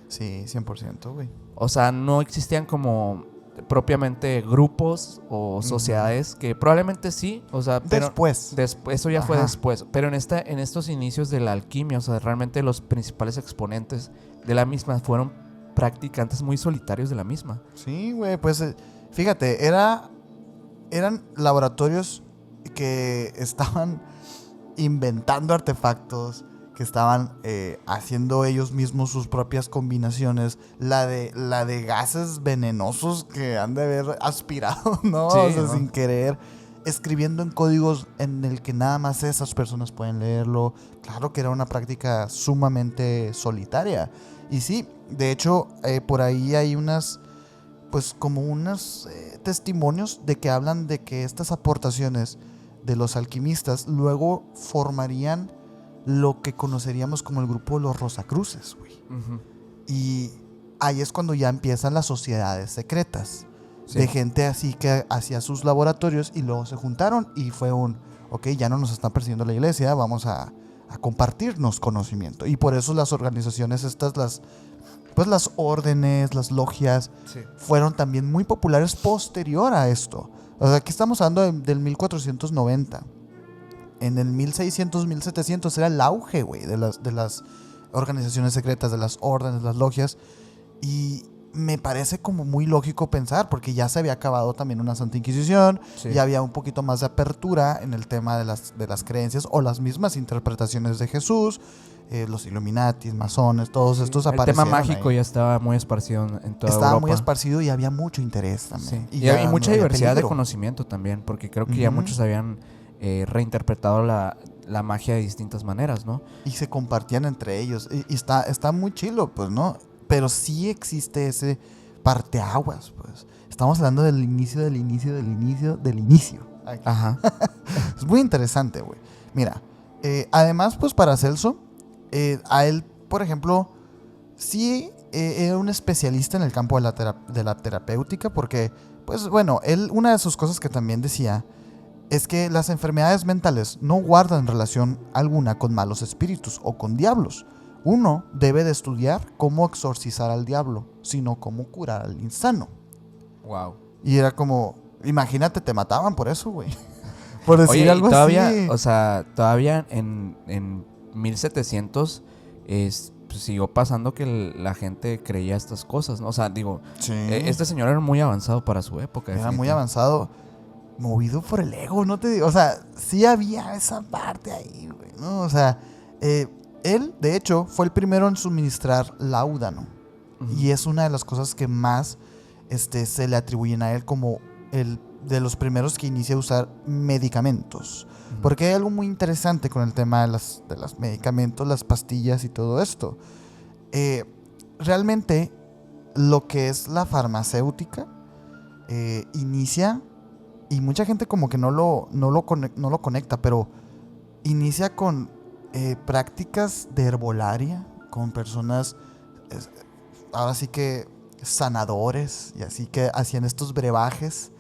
Sí, 100%, güey. O sea, no existían como propiamente grupos o sociedades, que probablemente sí, o sea, pero después eso ya fue después, pero en estos inicios de la alquimia, o sea, realmente los principales exponentes de la misma fueron practicantes muy solitarios de la misma. Sí, güey, pues fíjate, eran laboratorios que estaban inventando artefactos, que estaban haciendo ellos mismos sus propias combinaciones, la de gases venenosos que han de haber aspirado, ¿no? Sí, o sea, sin querer, escribiendo en códigos en el que nada más esas personas pueden leerlo. Claro que era una práctica sumamente solitaria. Y sí, de hecho, por ahí hay unos testimonios de que hablan de que estas aportaciones de los alquimistas luego formarían lo que conoceríamos como el grupo de los Rosacruces, güey. Y ahí es cuando ya empiezan las sociedades secretas, de gente así que hacía sus laboratorios y luego se juntaron y fue ya no nos están persiguiendo la iglesia, vamos a compartirnos conocimiento. Y por eso las organizaciones estas, las órdenes, las logias, fueron también muy populares posterior a esto. O sea, aquí estamos hablando del 1490. En el 1600, 1700 era el auge, güey, de las organizaciones secretas, de las órdenes, las logias. Y me parece como muy lógico pensar, porque ya se había acabado también una Santa Inquisición, ya había un poquito más de apertura en el tema de las creencias o las mismas interpretaciones de Jesús, los Illuminatis, masones, todos estos aparecieron. El tema mágico ahí ya estaba muy esparcido en toda Europa. Estaba muy esparcido y había mucho interés también. Y hay mucha diversidad de conocimiento también, porque creo que ya muchos habían reinterpretado la magia de distintas maneras, ¿no? Y se compartían entre ellos. Y está muy chilo, pues, ¿no? Pero sí existe ese parteaguas, pues. Estamos hablando del inicio. Ajá. Es muy interesante, güey. Mira, además, pues, Paracelso, a él, por ejemplo, sí era un especialista en el campo de la terapéutica, porque Pues bueno, él, una de sus cosas que también decía es que las enfermedades mentales no guardan relación alguna con malos espíritus o con diablos. Uno debe de estudiar cómo exorcizar al diablo, sino cómo curar al insano. Wow. Y era como, imagínate, te mataban por eso, güey. Por decir Oye, algo y todavía, así. o sea, todavía en 1700 pues, siguió pasando que la gente creía estas cosas, ¿no? O sea, digo, Sí. Este señor era muy avanzado para su época. Era muy avanzado, movido por el ego, no te digo. O sea, sí había esa parte ahí, güey, ¿no? O sea, él, de hecho, fue el primero en suministrar láudano. Uh-huh. Y es una de las cosas que más se le atribuyen a él como el de los primeros que inicia a usar medicamentos. Uh-huh. Porque hay algo muy interesante con el tema de los medicamentos, las pastillas y todo esto. Realmente, lo que es la farmacéutica inicia, y mucha gente como que no lo conecta, pero inicia con prácticas de herbolaria, con personas, ahora sí que sanadores, y así que hacían estos brebajes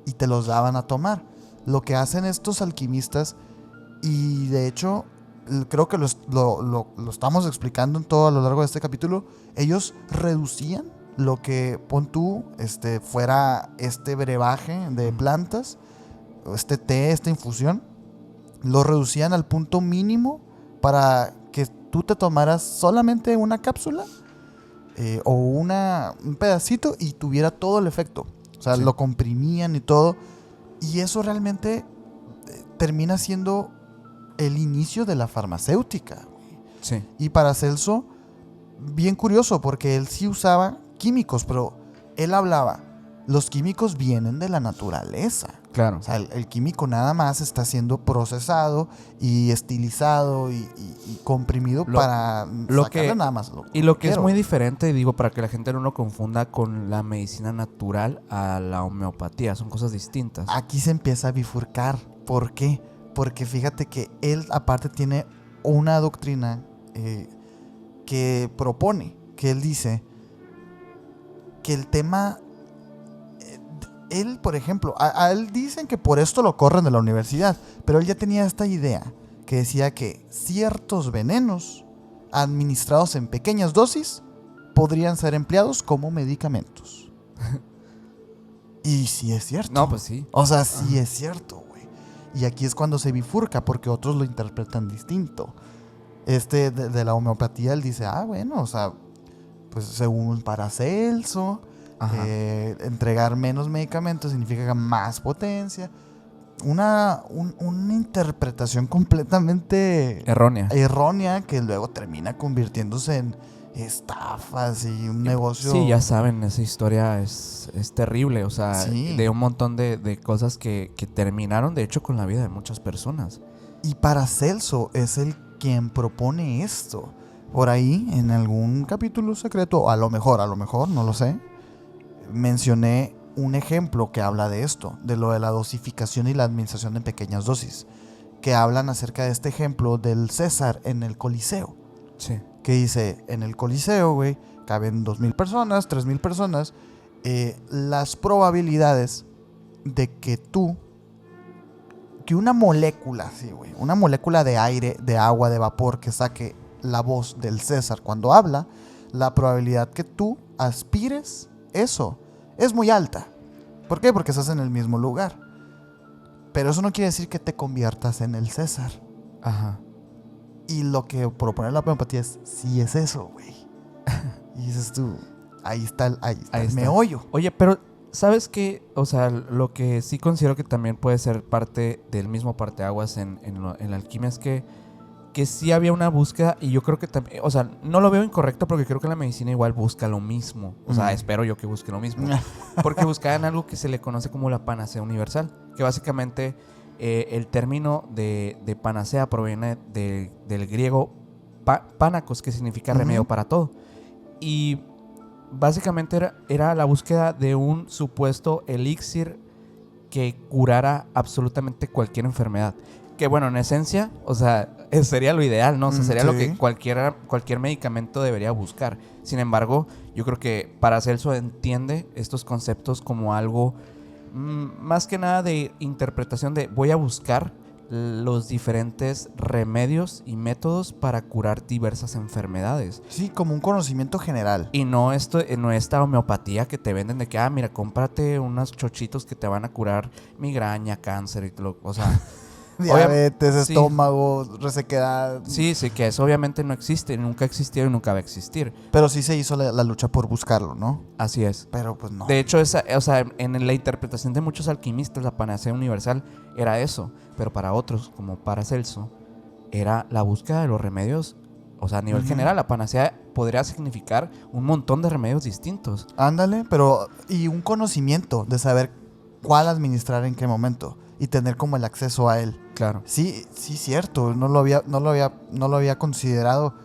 y te los daban a tomar. Lo que hacen estos alquimistas, y de hecho creo que lo estamos explicando en todo a lo largo de este capítulo, ellos reducían lo que, pon tú, fuera este brebaje de plantas, este té, esta infusión, lo reducían al punto mínimo para que tú te tomaras solamente una cápsula o un pedacito y tuviera todo el efecto. O sea, sí, lo comprimían y todo. Y eso realmente termina siendo el inicio de la farmacéutica. Sí. Y para Celso, bien curioso, porque él sí usaba químicos, pero él hablaba, los químicos vienen de la naturaleza. Claro. O sea, el químico nada más está siendo procesado y estilizado y comprimido para sacarle nada más. Lo que es muy diferente, digo, para que la gente no lo confunda con la medicina natural a la homeopatía, son cosas distintas. Aquí se empieza a bifurcar. ¿Por qué? Porque fíjate que él aparte tiene una doctrina que propone, que él dice que el tema... Él, por ejemplo, a él dicen que por esto lo corren de la universidad, pero él ya tenía esta idea que decía que ciertos venenos administrados en pequeñas dosis podrían ser empleados como medicamentos. Y sí es cierto. No, pues sí. O sea, sí es cierto, güey. Y aquí es cuando se bifurca, porque otros lo interpretan distinto. De la homeopatía, él dice, bueno, o sea, pues según Paracelso... entregar menos medicamentos significa más potencia. Una interpretación completamente errónea que luego termina convirtiéndose en estafas y un negocio. Sí, ya saben, esa historia es terrible. O sea, sí, de un montón de cosas que terminaron de hecho con la vida de muchas personas. Y Paracelso es el quien propone esto. Por ahí, en algún capítulo secreto, a lo mejor, no lo sé, mencioné un ejemplo que habla de esto, de lo de la dosificación y la administración en pequeñas dosis, que hablan acerca de este ejemplo del César en el Coliseo. Sí. Que dice, en el Coliseo, güey, caben 2,000 personas, 3,000 personas, las probabilidades de que una molécula, sí, güey, una molécula de aire, de agua, de vapor que saque la voz del César cuando habla, la probabilidad que tú aspires eso es muy alta. ¿Por qué? Porque estás en el mismo lugar. Pero eso no quiere decir que te conviertas en el César. Ajá. Y lo que propone la homeopatía es, sí es eso, güey. Y dices tú, ahí está el meollo. Oye, pero ¿sabes qué? O sea, lo que sí considero que también puede ser parte del mismo parteaguas en la alquimia es que sí había una búsqueda, y yo creo que también, o sea, no lo veo incorrecto porque creo que la medicina igual busca lo mismo. O sea, espero yo que busque lo mismo. Porque buscaban algo que se le conoce como la panacea universal, que básicamente el término de panacea proviene del griego pánacos, que significa remedio para todo. Y básicamente era la búsqueda de un supuesto elixir que curara absolutamente cualquier enfermedad. Que bueno, en esencia, o sea, sería lo ideal, ¿no? O sea, sería lo que cualquier medicamento debería buscar. Sin embargo, yo creo que Paracelso entiende estos conceptos como algo más que nada de interpretación de voy a buscar los diferentes remedios y métodos para curar diversas enfermedades. Sí, como un conocimiento general. Y no esta homeopatía que te venden de que, mira, cómprate unos chochitos que te van a curar migraña, cáncer y todo. O sea, diabetes, sí, estómago, resequedad. Sí, que eso obviamente no existe, nunca existió y nunca va a existir. Pero sí se hizo la lucha por buscarlo, ¿no? Así es. Pero pues no. De hecho, en la interpretación de muchos alquimistas, la panacea universal era eso. Pero para otros, como Paracelso, era la búsqueda de los remedios. O sea, a nivel general, la panacea podría significar un montón de remedios distintos. Ándale, pero y un conocimiento de saber cuál administrar en qué momento y tener como el acceso a él. Claro. Sí, cierto, no lo había considerado.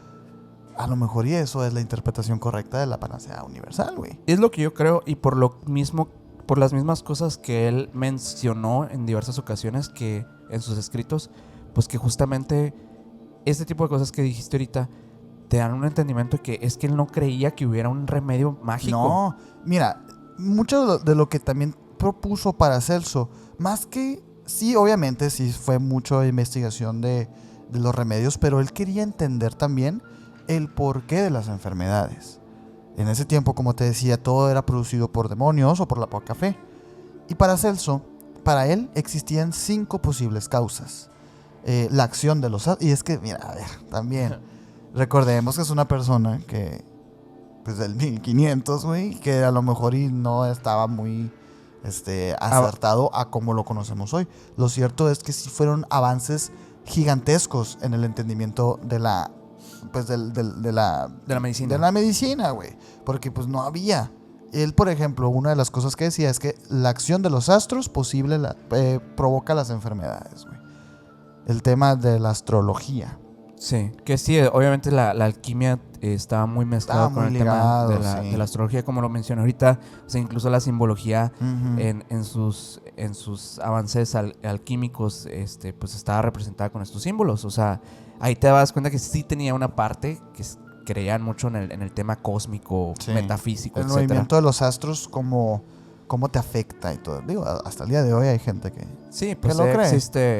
A lo mejor y eso es la interpretación correcta de la panacea universal, güey. Es lo que yo creo, y por las mismas cosas que él mencionó en diversas ocasiones que en sus escritos, pues que justamente este tipo de cosas que dijiste ahorita te dan un entendimiento de que es que él no creía que hubiera un remedio mágico. No, mira, mucho de lo que también propuso Paracelso, más que, sí, obviamente, sí fue mucho investigación de los remedios, pero él quería entender también el porqué de las enfermedades. En ese tiempo, como te decía, todo era producido por demonios o por la poca fe. Y Paracelso, para él, existían 5 posibles causas. La acción de los... Y es que, mira, a ver, también, recordemos que es una persona que, pues del 1500, güey, que a lo mejor y no estaba muy acertado a como lo conocemos hoy. Lo cierto es que sí fueron avances gigantescos en el entendimiento de la... pues de la medicina. De la medicina, güey. Porque pues no había. Él, por ejemplo, una de las cosas que decía es que la acción de los astros provoca las enfermedades, güey. El tema de la astrología. Sí, que sí, obviamente la alquimia estaba muy mezclada con el ligado, tema de la astrología, como lo mencioné ahorita. O sea, incluso la simbología en sus avances alquímicos pues estaba representada con estos símbolos. O sea, ahí te das cuenta que sí tenía una parte que creían mucho en el tema cósmico, metafísico, el etcétera. movimiento de los astros, cómo te afecta y todo. Digo, hasta el día de hoy hay gente que sí, pues que lo cree.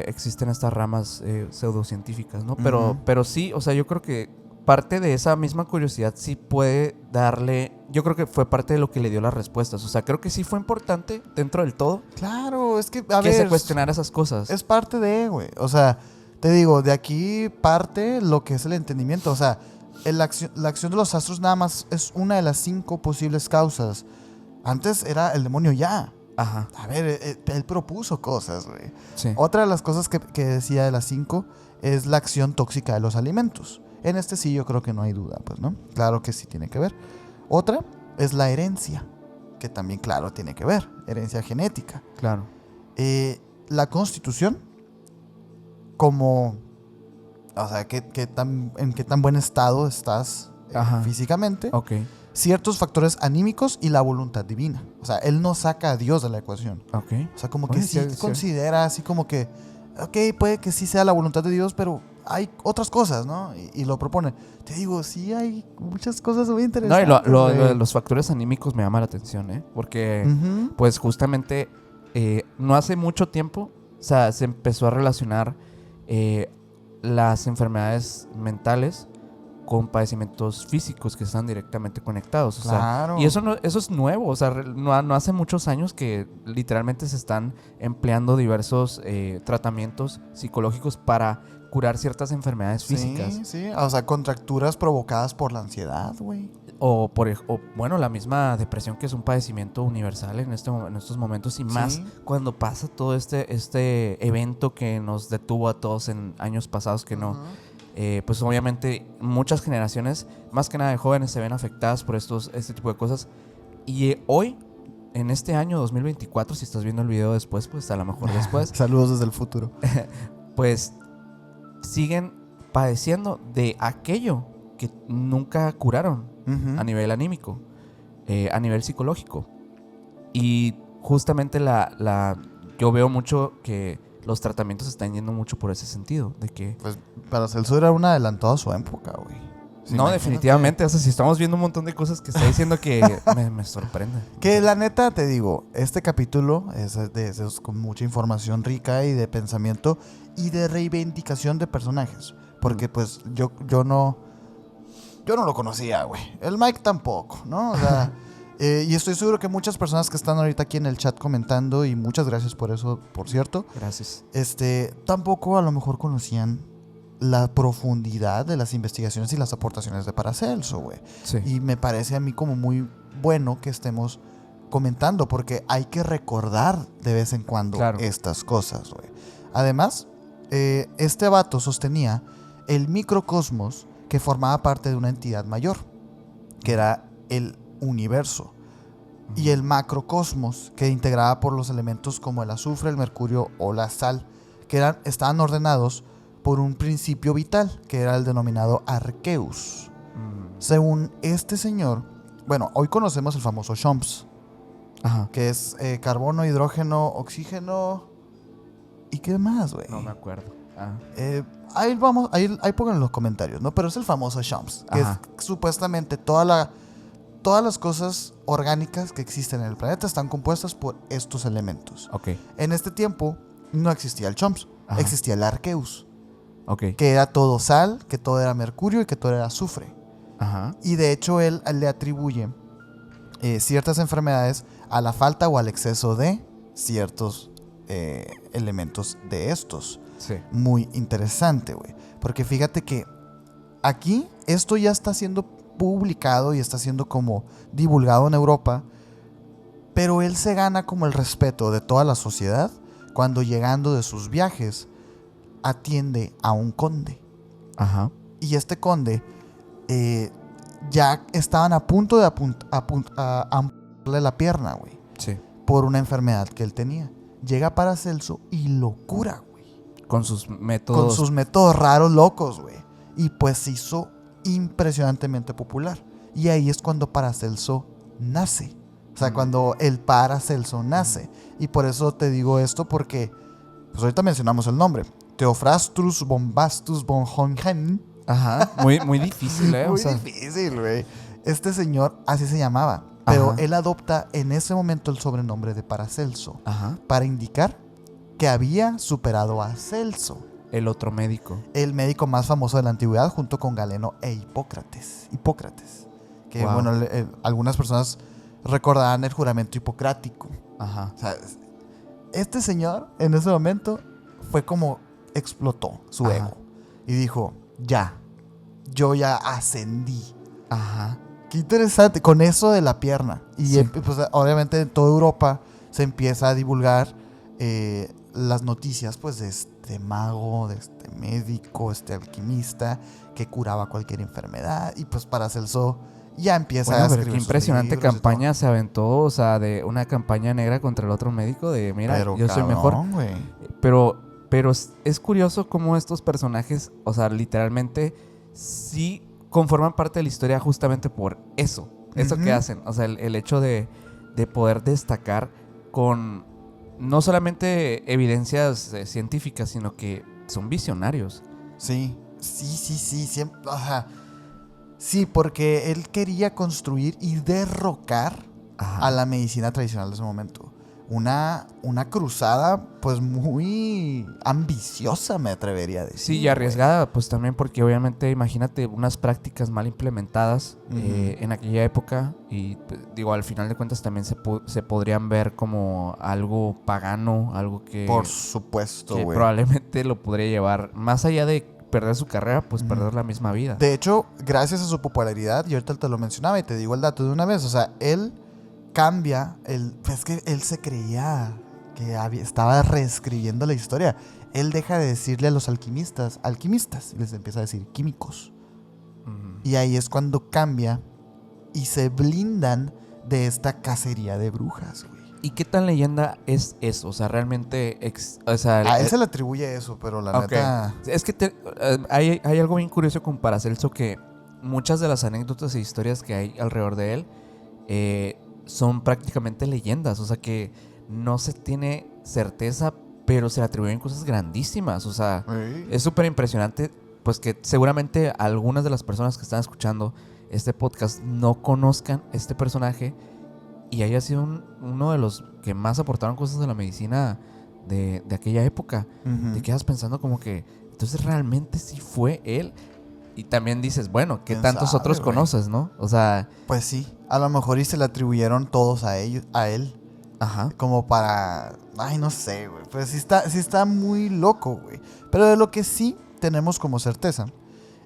Existen estas ramas pseudocientíficas, ¿no? Pero sí, o sea, yo creo que parte de esa misma curiosidad sí puede darle... Yo creo que fue parte de lo que le dio las respuestas. O sea, creo que sí fue importante dentro del todo. Claro, es que, se cuestionara esas cosas. Es parte de, güey. O sea, te digo, de aquí parte lo que es el entendimiento. O sea, la acción de los astros nada más es una de las 5 posibles causas. Antes era el demonio ya. Ajá. A ver, él propuso cosas, güey. Sí. Otra de las cosas que decía de las 5 es la acción tóxica de los alimentos. En este sí yo creo que no hay duda, pues, ¿no? Claro que sí tiene que ver. Otra es la herencia, que también, claro, tiene que ver. Herencia genética. Claro. La constitución, como... O sea, en qué tan buen estado estás físicamente. Ok. Ciertos factores anímicos y la voluntad divina. O sea, él no saca a Dios de la ecuación. Ok. O sea, como que sí considera así como que... Ok, puede que sí sea la voluntad de Dios, pero hay otras cosas, ¿no? Y lo propone. Te digo, sí hay muchas cosas muy interesantes. No, y los factores anímicos me llaman la atención, ¿eh? Porque, pues, justamente, no hace mucho tiempo, o sea, se empezó a relacionar las enfermedades mentales con padecimientos físicos que están directamente conectados. O sea, y eso es nuevo. O sea, no hace muchos años que literalmente se están empleando diversos tratamientos psicológicos para curar ciertas enfermedades físicas. Sí. O sea, contracturas provocadas por la ansiedad, güey. O bueno, la misma depresión, que es un padecimiento universal en estos momentos, y más cuando pasa todo este evento que nos detuvo a todos en años pasados, que no... pues obviamente muchas generaciones, más que nada de jóvenes, se ven afectadas por este tipo de cosas. Y hoy, en este año 2024, si estás viendo el video después, pues a lo mejor después. Saludos desde el futuro. Pues siguen padeciendo de aquello que nunca curaron a nivel anímico, a nivel psicológico. Y justamente yo veo mucho que los tratamientos están yendo mucho por ese sentido, de que... Pues Paracelso era un adelantado a su época, güey. Sí, No, imagínate. definitivamente. O sea, si estamos viendo un montón de cosas que está diciendo que me sorprende. Que la neta, te digo, este capítulo es con mucha información rica y de pensamiento y de reivindicación de personajes. Porque pues yo no lo conocía, güey. El Mike tampoco, ¿no? O sea, y estoy seguro que muchas personas que están ahorita aquí en el chat comentando, y muchas gracias por eso, por cierto, Gracias. tampoco a lo mejor conocían la profundidad de las investigaciones y las aportaciones de Paracelso, güey. Sí. Y me parece a mí como muy bueno que estemos comentando, porque hay que recordar de vez en cuando estas cosas, güey. Además, este vato sostenía el microcosmos que formaba parte de una entidad mayor, que era el universo, y el macrocosmos, que integraba por los elementos como el azufre, el mercurio o la sal, que estaban ordenados por un principio vital, que era el denominado arceus. Según este señor, bueno, hoy conocemos el famoso Chomps, que es carbono, hidrógeno, oxígeno, ¿y qué más, güey? No me acuerdo. Ahí pongan en los comentarios, ¿no? Pero es el famoso Chomps, que es supuestamente todas las cosas orgánicas que existen en el planeta están compuestas por estos elementos. Okay. En este tiempo no existía el Chomps, existía el arceus. Okay. Que era todo sal, que todo era mercurio y que todo era azufre. Y de hecho él le atribuye ciertas enfermedades a la falta o al exceso de ciertos elementos de estos. Sí. Muy interesante, güey. Porque fíjate que aquí esto ya está siendo publicado y está siendo como divulgado en Europa, pero él se gana como el respeto de toda la sociedad cuando, llegando de sus viajes, atiende a un conde. Y este conde ya estaban a punto de amputarle la pierna, güey. Sí. Por una enfermedad que él tenía. Llega Paracelso y lo cura, güey. Con sus métodos. Con sus métodos raros, locos, güey. Y pues se hizo impresionantemente popular. Y ahí es cuando Paracelso nace. O sea, cuando el Paracelso nace. Y por eso te digo esto, porque pues ahorita mencionamos el nombre. Theophrastus Bombastus von Hohenheim. Muy difícil, Muy difícil, güey. Este señor así se llamaba. Pero él adopta en ese momento el sobrenombre de Paracelso. Para indicar que había superado a Celso. El otro médico. El médico más famoso de la antigüedad, junto con Galeno e Hipócrates. Que, bueno, algunas personas recordarán el juramento hipocrático. O sea, este señor, en ese momento, fue como explotó su ego. Y dijo, yo ya ascendí. Qué interesante, con eso de la pierna. Y pues, obviamente en toda Europa se empieza a divulgar las noticias, pues, de este mago, de este médico, este alquimista que curaba cualquier enfermedad. Y pues Paracelso ya empieza a escribir. Qué impresionante campaña se aventó, o sea, de una campaña negra contra el otro médico de, mira, pero yo soy mejor. Wey. Pero es curioso cómo estos personajes, o sea, literalmente sí conforman parte de la historia justamente por eso que hacen. O sea, el hecho de poder destacar con no solamente evidencias científicas, sino que son visionarios. Sí. Siempre, sí, porque él quería construir y derrocar a la medicina tradicional de ese momento. Una cruzada, pues, muy ambiciosa, me atrevería a decir. Sí, y arriesgada, pues, también porque obviamente, imagínate, unas prácticas mal implementadas en aquella época. Y, digo, al final de cuentas también se podrían ver como algo pagano, algo que... Por supuesto, que güey. Probablemente lo podría llevar, más allá de perder su carrera, pues perder la misma vida. De hecho, gracias a su popularidad, y ahorita te lo mencionaba y te digo el dato de una vez, o sea, él cambia, es que él se creía que estaba reescribiendo la historia. Él deja de decirle a los alquimistas, y les empieza a decir químicos. Y ahí es cuando cambia y se blindan de esta cacería de brujas, güey. ¿Y qué tan leyenda es eso? O sea, realmente... A él se le atribuye eso, pero la neta... Es que hay algo bien curioso con Paracelso, que muchas de las anécdotas e historias que hay alrededor de él son prácticamente leyendas. O sea, que no se tiene certeza, pero se le atribuyen cosas grandísimas. O sea, es súper impresionante pues que seguramente algunas de las personas que están escuchando este podcast no conozcan este personaje y haya sido uno de los que más aportaron cosas de la medicina de aquella época. Te quedas pensando como que, entonces realmente sí fue él. Y también dices, bueno, ¿qué tantos otros conoces, no? O sea... Pues sí, a lo mejor y se le atribuyeron todos a él. Ajá. Como para... Ay, no sé, güey. Pues sí está muy loco, güey. Pero de lo que sí tenemos como certeza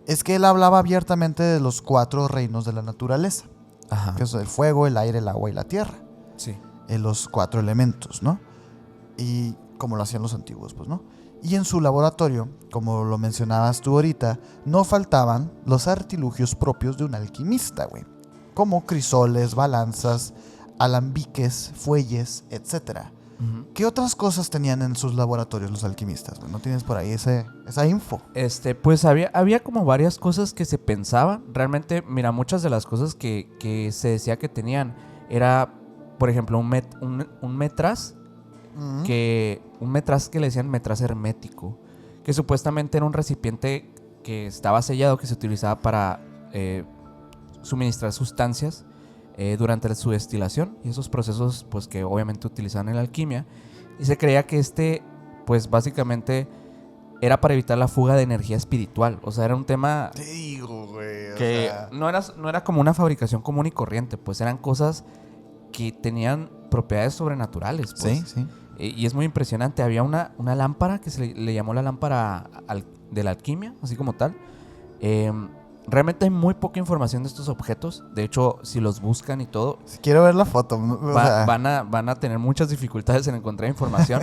es que él hablaba abiertamente de los 4 reinos de la naturaleza. Ajá. Que son el fuego, el aire, el agua y la tierra. Sí. Los 4 elementos, ¿no? Y como lo hacían los antiguos, pues, ¿no? Y en su laboratorio, como lo mencionabas tú ahorita, no faltaban los artilugios propios de un alquimista, güey. Como crisoles, balanzas, alambiques, fuelles, etc. ¿Qué otras cosas tenían en sus laboratorios los alquimistas, güey? ¿No tienes por ahí esa info? Pues había como varias cosas que se pensaban. Realmente, mira, muchas de las cosas que se decía que tenían era, por ejemplo, un metraz. Un metraz que le decían metraz hermético, que supuestamente era un recipiente que estaba sellado, que se utilizaba para suministrar sustancias durante su destilación y esos procesos pues que obviamente utilizaban en la alquimia, y se creía que pues básicamente era para evitar la fuga de energía espiritual. O sea, era un tema te digo, güey, que no era como una fabricación común y corriente, pues eran cosas que tenían propiedades sobrenaturales, pues. Sí, sí. Y es muy impresionante. Había una lámpara que se le llamó la lámpara de la alquimia, así como tal. Realmente hay muy poca información de estos objetos. De hecho, si los buscan y todo... Si quiero ver la foto. Van a tener muchas dificultades en encontrar información.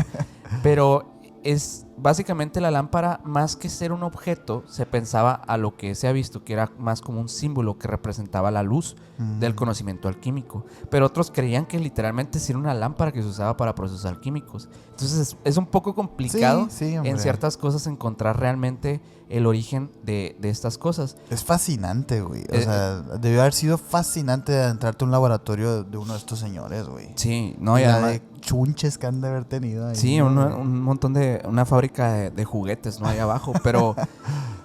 Pero es básicamente la lámpara, más que ser un objeto, se pensaba a lo que se ha visto, que era más como un símbolo que representaba la luz del conocimiento alquímico. Pero otros creían que literalmente sí era una lámpara que se usaba para procesos alquímicos. Entonces es un poco complicado en ciertas cosas encontrar realmente el origen de estas cosas. Es fascinante, güey. O sea, debió haber sido fascinante adentrarte a un laboratorio de uno de estos señores, güey. Sí, no, y además, de chunches que han de haber tenido ahí. Sí, un montón una fábrica de juguetes, ¿no? Ahí abajo. Pero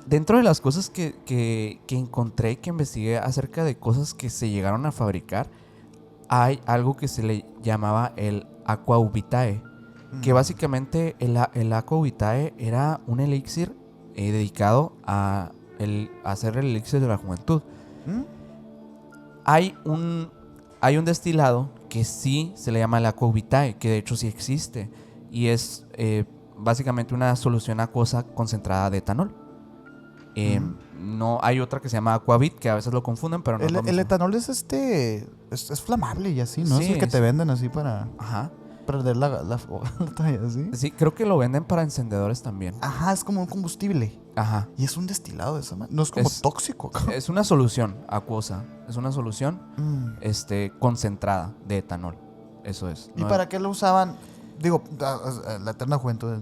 dentro de las cosas que encontré y que investigué acerca de cosas que se llegaron a fabricar, hay algo que se le llamaba el aqua vitae, que básicamente el aqua vitae era un elixir dedicado a hacer el elixir de la juventud. Hay un destilado que sí se le llama el aqua vitae, que de hecho sí existe, y es básicamente una solución acuosa concentrada de etanol. No hay otra que se llama Aquavit, que a veces lo confunden, pero no es lo mismo. El etanol es es flamable y así, ¿no? Sí, es el que te venden así para perder la fogata, ¿sí? Sí, creo que lo venden para encendedores también. Ajá, es como un combustible. Ajá. Y es un destilado de esa manera. No es como tóxico. Es una solución acuosa. Es una solución concentrada de etanol. Eso es. ¿Y para qué lo usaban? Digo, la eterna juventud.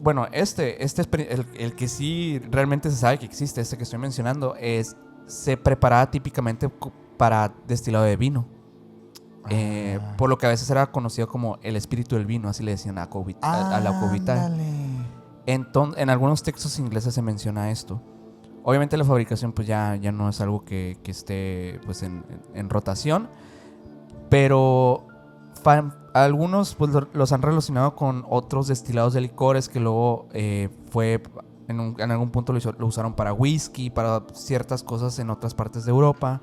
Bueno, este es el que sí realmente se sabe que existe, que estoy mencionando, se preparaba típicamente para destilado de vino. Por lo que a veces era conocido como el espíritu del vino, así le decían a la aqua vitae. En algunos textos ingleses se menciona esto. Obviamente la fabricación pues ya no es algo que esté pues en rotación, pero algunos pues los han relacionado con otros destilados de licores que luego en algún punto lo usaron para whisky, para ciertas cosas en otras partes de Europa.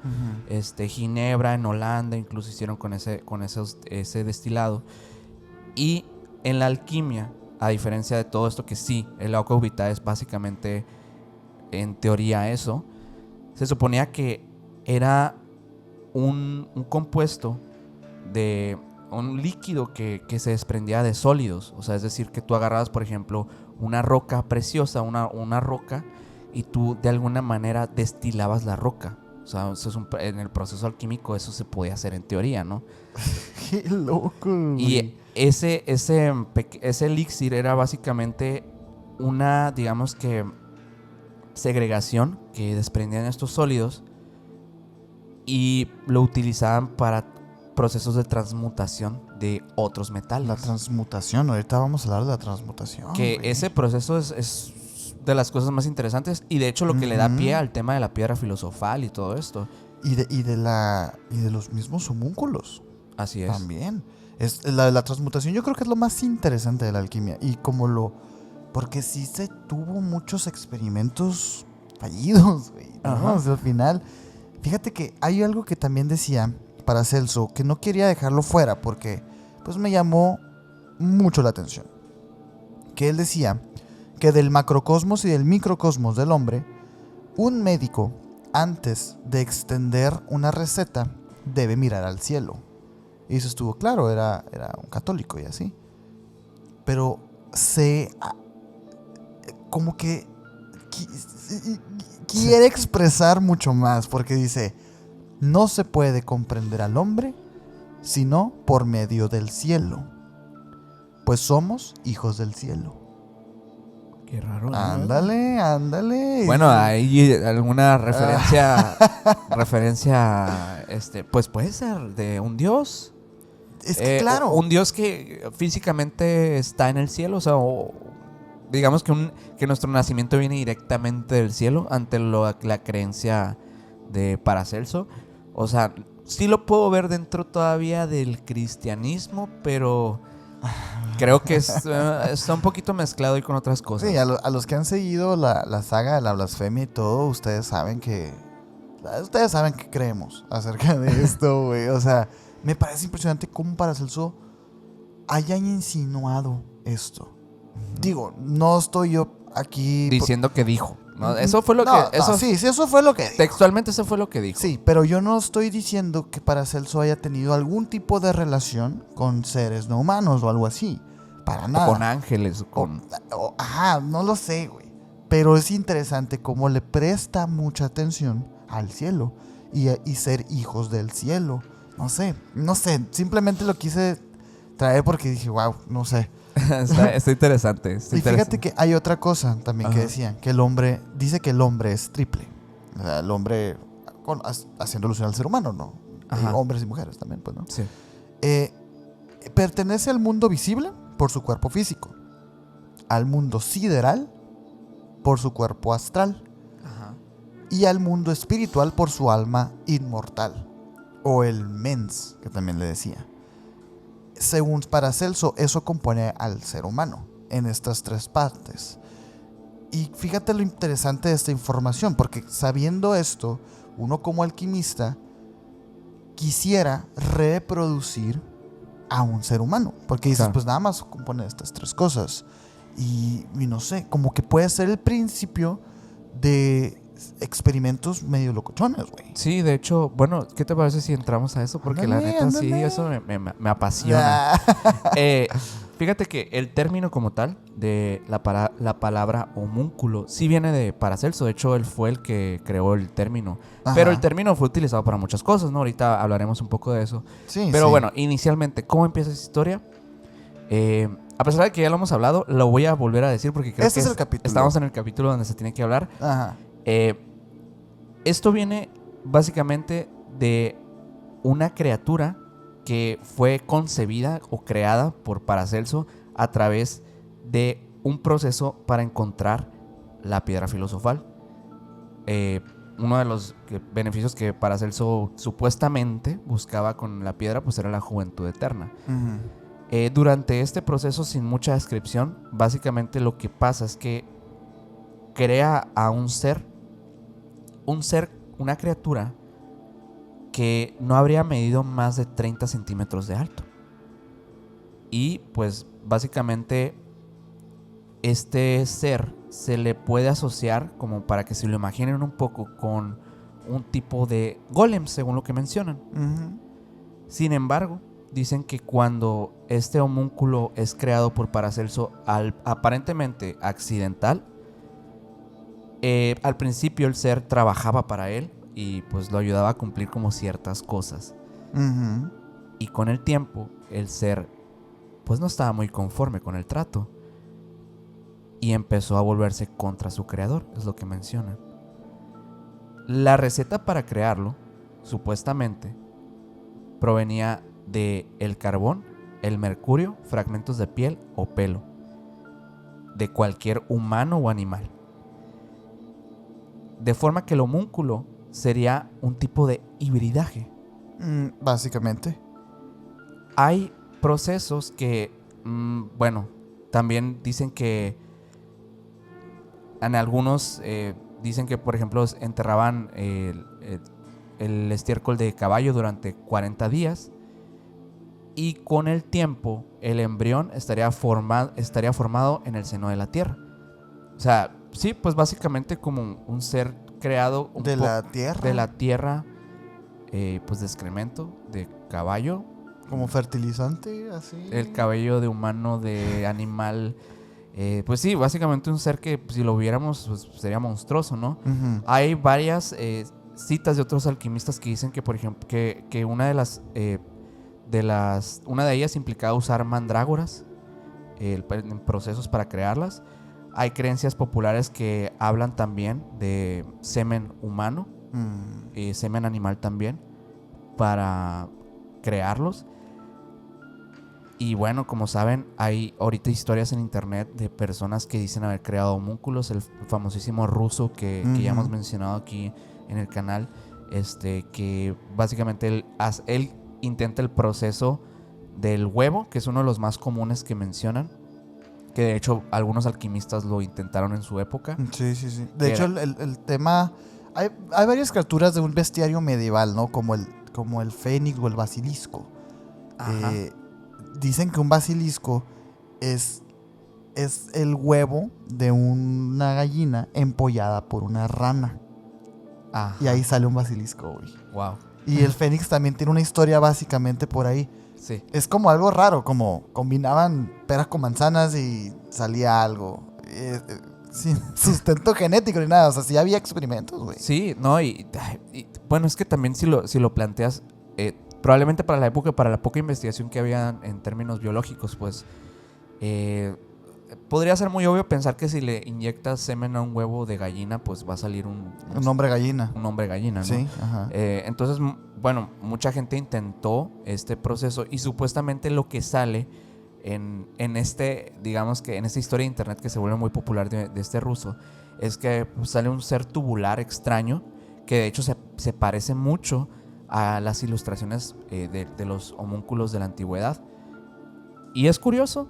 Ginebra en Holanda incluso hicieron con ese destilado. Y en la alquimia, a diferencia de todo esto, que sí, el aqua vitae es básicamente en teoría eso, se suponía que era un compuesto de un líquido que se desprendía de sólidos. O sea, es decir, que tú agarrabas, por ejemplo, una roca preciosa, una roca, y tú de alguna manera destilabas la roca. O sea, en el proceso alquímico eso se podía hacer en teoría, ¿no? ¡Qué loco! Y ese elixir era básicamente una, digamos que, segregación que desprendían estos sólidos y lo utilizaban para procesos de transmutación de otros metales. La transmutación, ahorita vamos a hablar de la transmutación. Que ese proceso es de las cosas más interesantes y de hecho lo que le da pie al tema de la piedra filosofal y todo esto. Y de los mismos homúnculos. Así es. También. Es la transmutación yo creo que es lo más interesante de la alquimia. Y porque sí se tuvo muchos experimentos fallidos, güey, ¿no? O sea, al final, fíjate que hay algo que también decía Paracelso, que no quería dejarlo fuera porque pues me llamó mucho la atención. Que él decía que del macrocosmos y del microcosmos del hombre, un médico, antes de extender una receta, debe mirar al cielo. Y eso estuvo claro, era un católico y así. Pero como que quiere expresar mucho más, porque dice, no se puede comprender al hombre sino por medio del cielo, pues somos hijos del cielo. Qué raro, ¿no? Ándale. Bueno, hay alguna referencia, pues puede ser de un dios. Es que claro. Un dios que físicamente está en el cielo, o sea, digamos que nuestro nacimiento viene directamente del cielo ante la creencia de Paracelso. O sea, sí lo puedo ver dentro todavía del cristianismo, pero creo que está un poquito mezclado y con otras cosas. Sí, a los que han seguido la saga de la blasfemia y todo, ustedes saben que creemos acerca de esto, güey. O sea, me parece impresionante cómo Paracelso haya insinuado esto. Digo, no estoy yo aquí diciendo que dijo, ¿no? Eso fue lo sí, eso fue lo que dijo. Textualmente eso fue lo que dijo. Sí, pero yo no estoy diciendo que Paracelso haya tenido algún tipo de relación con seres no humanos o algo así. Para nada. O con ángeles. No lo sé, güey. Pero es interesante cómo le presta mucha atención al cielo y ser hijos del cielo. No sé. Simplemente lo quise traer porque dije, wow, no sé. Está interesante. Fíjate que hay otra cosa también que decían, que el hombre es triple. O sea, el hombre haciendo alusión al ser humano, ¿no? Hombres y mujeres también, pues, ¿no? Sí. Pertenece al mundo visible por su cuerpo físico, al mundo sideral por su cuerpo astral y al mundo espiritual por su alma inmortal, o el mens, que también le decía. Según Paracelso, eso compone al ser humano en estas tres partes. Y fíjate lo interesante de esta información, porque sabiendo esto, uno como alquimista quisiera reproducir a un ser humano, porque dices, pues nada más compone estas tres cosas. Y no sé, como que puede ser el principio de experimentos medio locochones, güey. Sí, de hecho, bueno, ¿qué te parece si entramos a eso? Porque la neta sí, eso me apasiona. Fíjate que el término como tal de la palabra homúnculo sí viene de Paracelso. De hecho, él fue el que creó el término. Pero el término fue utilizado para muchas cosas, ¿no? Ahorita hablaremos un poco de eso. Sí, pero bueno, inicialmente, ¿cómo empieza esa historia? A pesar de que ya lo hemos hablado, lo voy a volver a decir porque creo que es el capítulo. Estamos en el capítulo donde se tiene que hablar. Ajá. Esto viene básicamente de una criatura que fue concebida o creada por Paracelso a través de un proceso para encontrar la piedra filosofal. Uno de los beneficios que Paracelso supuestamente buscaba con la piedra pues era la juventud eterna. Durante este proceso, sin mucha descripción, básicamente lo que pasa es que crea a una criatura que no habría medido más de 30 centímetros de alto. Y pues básicamente este ser se le puede asociar, como para que se lo imaginen un poco, con un tipo de golem, según lo que mencionan. Sin embargo, dicen que cuando este homúnculo es creado por Paracelso aparentemente accidental, al principio el ser trabajaba para él y pues lo ayudaba a cumplir como ciertas cosas. Y con el tiempo el ser pues no estaba muy conforme con el trato y empezó a volverse contra su creador, es lo que mencionan. La receta para crearlo, supuestamente, provenía de el carbón, el mercurio, fragmentos de piel o pelo de cualquier humano o animal. De forma que el homúnculo sería un tipo de hibridaje. Básicamente. Hay procesos que, bueno, también dicen que en algunos dicen que, por ejemplo, enterraban el estiércol de caballo durante 40 días y con el tiempo el embrión estaría formado en el seno de la tierra. O sea, sí, pues básicamente como un ser creado de la tierra. De la tierra, pues de excremento, de caballo. Como fertilizante, así. El cabello de humano, de animal. Pues sí, básicamente un ser que si lo viéramos pues, sería monstruoso, ¿no? Uh-huh. Hay varias citas de otros alquimistas que dicen que, por ejemplo, que una de ellas implicaba usar mandrágoras en procesos para crearlas. Hay creencias populares que hablan también de semen humano, semen animal también, para crearlos. Y bueno, como saben, hay ahorita historias en internet de personas que dicen haber creado homúnculos. El famosísimo ruso que ya hemos mencionado aquí en el canal, que básicamente él intenta el proceso del huevo, que es uno de los más comunes que mencionan, que de hecho algunos alquimistas lo intentaron en su época. Sí. De hecho, el tema... Hay varias criaturas de un bestiario medieval, ¿no? Como el fénix o el basilisco. Dicen que un basilisco es el huevo de una gallina empollada por una rana. Ajá. Y ahí sale un basilisco, güey. Wow. Y el fénix también tiene una historia básicamente por ahí. Sí. Es como algo raro, como combinaban peras con manzanas y salía algo. Sin sustento genético ni nada. O sea, sí había experimentos, güey. Sí, no, y bueno, es que también si lo planteas, probablemente para la época, para la poca investigación que había en términos biológicos, pues podría ser muy obvio pensar que si le inyectas semen a un huevo de gallina, pues va a salir un hombre gallina. Un hombre gallina, ¿no? Sí, ajá. Entonces, bueno, mucha gente intentó este proceso y supuestamente lo que sale en digamos que en esta historia de internet que se vuelve muy popular de este ruso, es que pues, sale un ser tubular extraño que de hecho se parece mucho a las ilustraciones de los homúnculos de la antigüedad. Y es curioso.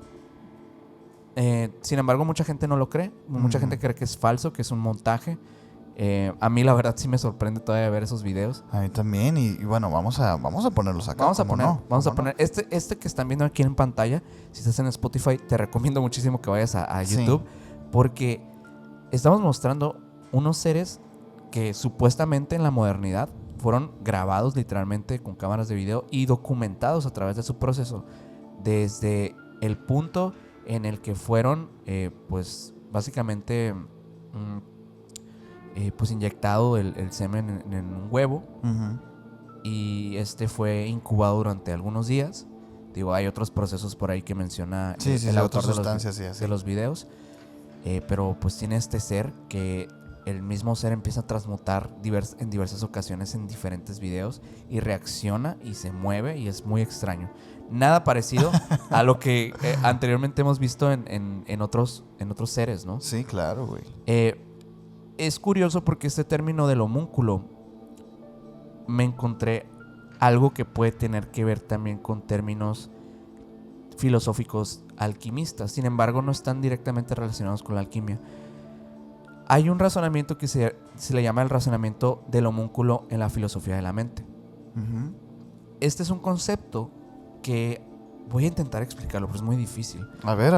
Sin embargo, mucha gente no lo cree. Mucha gente cree que es falso, que es un montaje. A mí la verdad sí me sorprende todavía ver esos videos. A mí también. Y bueno, vamos a ponerlos acá. Vamos a poner este que están viendo aquí en pantalla. Si estás en Spotify, te recomiendo muchísimo que vayas a YouTube. Sí. Porque estamos mostrando unos seres que supuestamente en la modernidad fueron grabados literalmente con cámaras de video y documentados a través de su proceso. Desde el punto en el que fueron, pues básicamente, pues inyectado el semen en un huevo. Uh-huh. Y fue incubado durante algunos días. Digo, hay otros procesos por ahí que menciona el autor de los videos. Pero pues tiene este ser que el mismo ser empieza a transmutar en diversas ocasiones en diferentes videos y reacciona y se mueve y es muy extraño. Nada parecido a lo que anteriormente hemos visto en otros seres, ¿no? Sí, claro, güey. Es curioso porque este término del homúnculo me encontré algo que puede tener que ver también con términos filosóficos alquimistas. Sin embargo, no están directamente relacionados con la alquimia. Hay un razonamiento que se le llama el razonamiento del homúnculo en la filosofía de la mente. Uh-huh. Este es un concepto que voy a intentar explicarlo, pero es muy difícil. A ver.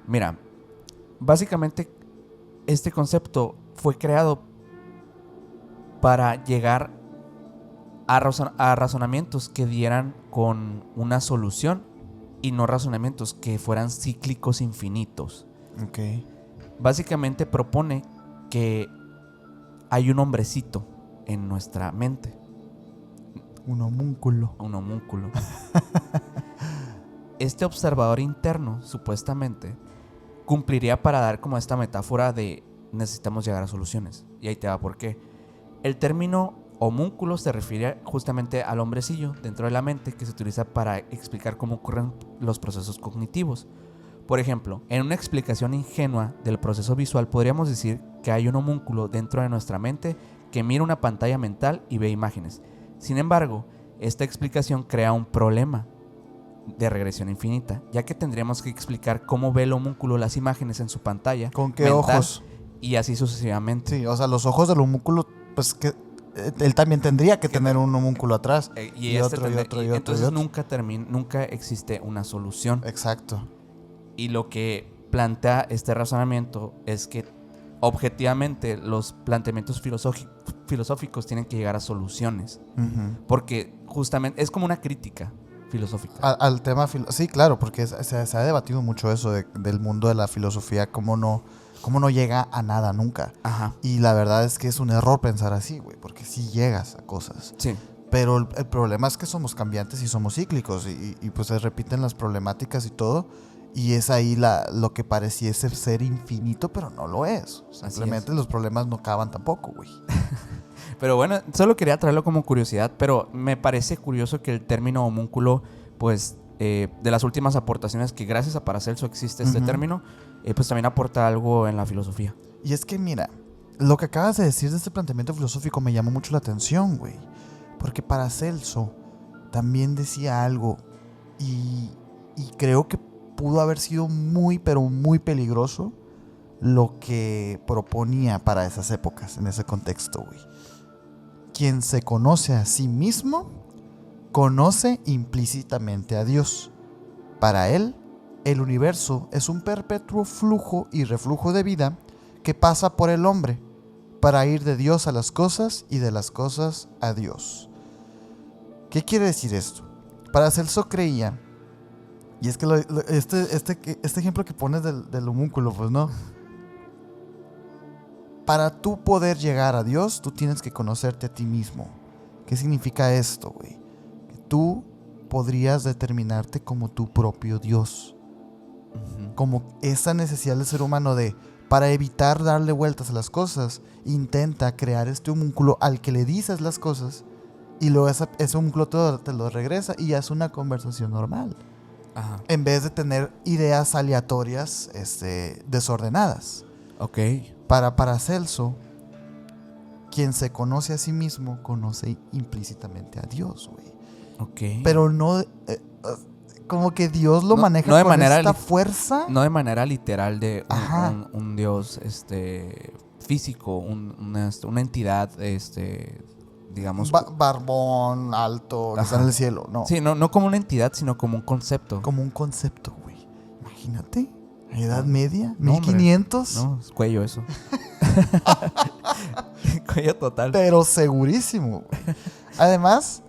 Mira, básicamente este concepto fue creado para llegar a razonamientos que dieran con una solución y no razonamientos que fueran cíclicos infinitos. Okay. Básicamente propone que hay un hombrecito en nuestra mente. Un homúnculo. Este observador interno, supuestamente, cumpliría para dar como esta metáfora de necesitamos llegar a soluciones. Y ahí te va por qué. El término homúnculo se refiere justamente al hombrecillo dentro de la mente que se utiliza para explicar cómo ocurren los procesos cognitivos. Por ejemplo, en una explicación ingenua del proceso visual podríamos decir que hay un homúnculo dentro de nuestra mente que mira una pantalla mental y ve imágenes. Sin embargo, esta explicación crea un problema de regresión infinita, ya que tendríamos que explicar cómo ve el homúnculo las imágenes en su pantalla. ¿Con qué mental, ojos? Y así sucesivamente. Sí, o sea, los ojos del homúnculo, pues que él también tendría que tener un homúnculo atrás. Y otro. Entonces nunca existe una solución. Exacto. Y lo que plantea este razonamiento es que objetivamente los planteamientos filosóficos tienen que llegar a soluciones. Uh-huh. Porque justamente es como una crítica filosófica. Al tema, sí, claro, porque se ha debatido mucho eso del mundo de la filosofía, cómo no llega a nada nunca. Ajá. Y la verdad es que es un error pensar así, güey, porque sí llegas a cosas. Sí. Pero el problema es que somos cambiantes y somos cíclicos y pues se repiten las problemáticas y todo. Y es ahí lo que pareciese ser infinito, pero no lo es. Simplemente los problemas no acaban tampoco, güey. Pero bueno, solo quería traerlo como curiosidad, pero me parece curioso que el término homúnculo, pues, de las últimas aportaciones que gracias a Paracelso existe este término, pues también aporta algo en la filosofía. Y es que mira, lo que acabas de decir de este planteamiento filosófico me llamó mucho la atención, güey. Porque Paracelso también decía algo y creo que pudo haber sido muy, pero muy peligroso lo que proponía para esas épocas, en ese contexto, güey. Quien se conoce a sí mismo, conoce implícitamente a Dios. Para él, el universo es un perpetuo flujo y reflujo de vida que pasa por el hombre para ir de Dios a las cosas y de las cosas a Dios. ¿Qué quiere decir esto? Paracelso creía, y es que este ejemplo que pones del homúnculo, pues no. Para tú poder llegar a Dios, tú tienes que conocerte a ti mismo. ¿Qué significa esto, güey? Que tú podrías determinarte como tu propio Dios. Uh-huh. Como esa necesidad del ser humano de, para evitar darle vueltas a las cosas, intenta crear este homúnculo al que le dices las cosas y luego ese homúnculo te lo regresa y ya es una conversación normal. Ajá. En vez de tener ideas aleatorias, desordenadas. Ok. Para Paracelso, quien se conoce a sí mismo, conoce implícitamente a Dios, güey. Ok. Pero no... como que Dios lo maneja de con manera esta fuerza. No de manera literal de un Dios físico, una entidad, digamos... Barbón, alto, que está en el cielo, no. Sí, no como una entidad, sino como un concepto. Como un concepto, güey. Imagínate. ¿Edad media? No, ¿1500? No, es cuello eso. Cuello total. Pero segurísimo, güey. Además,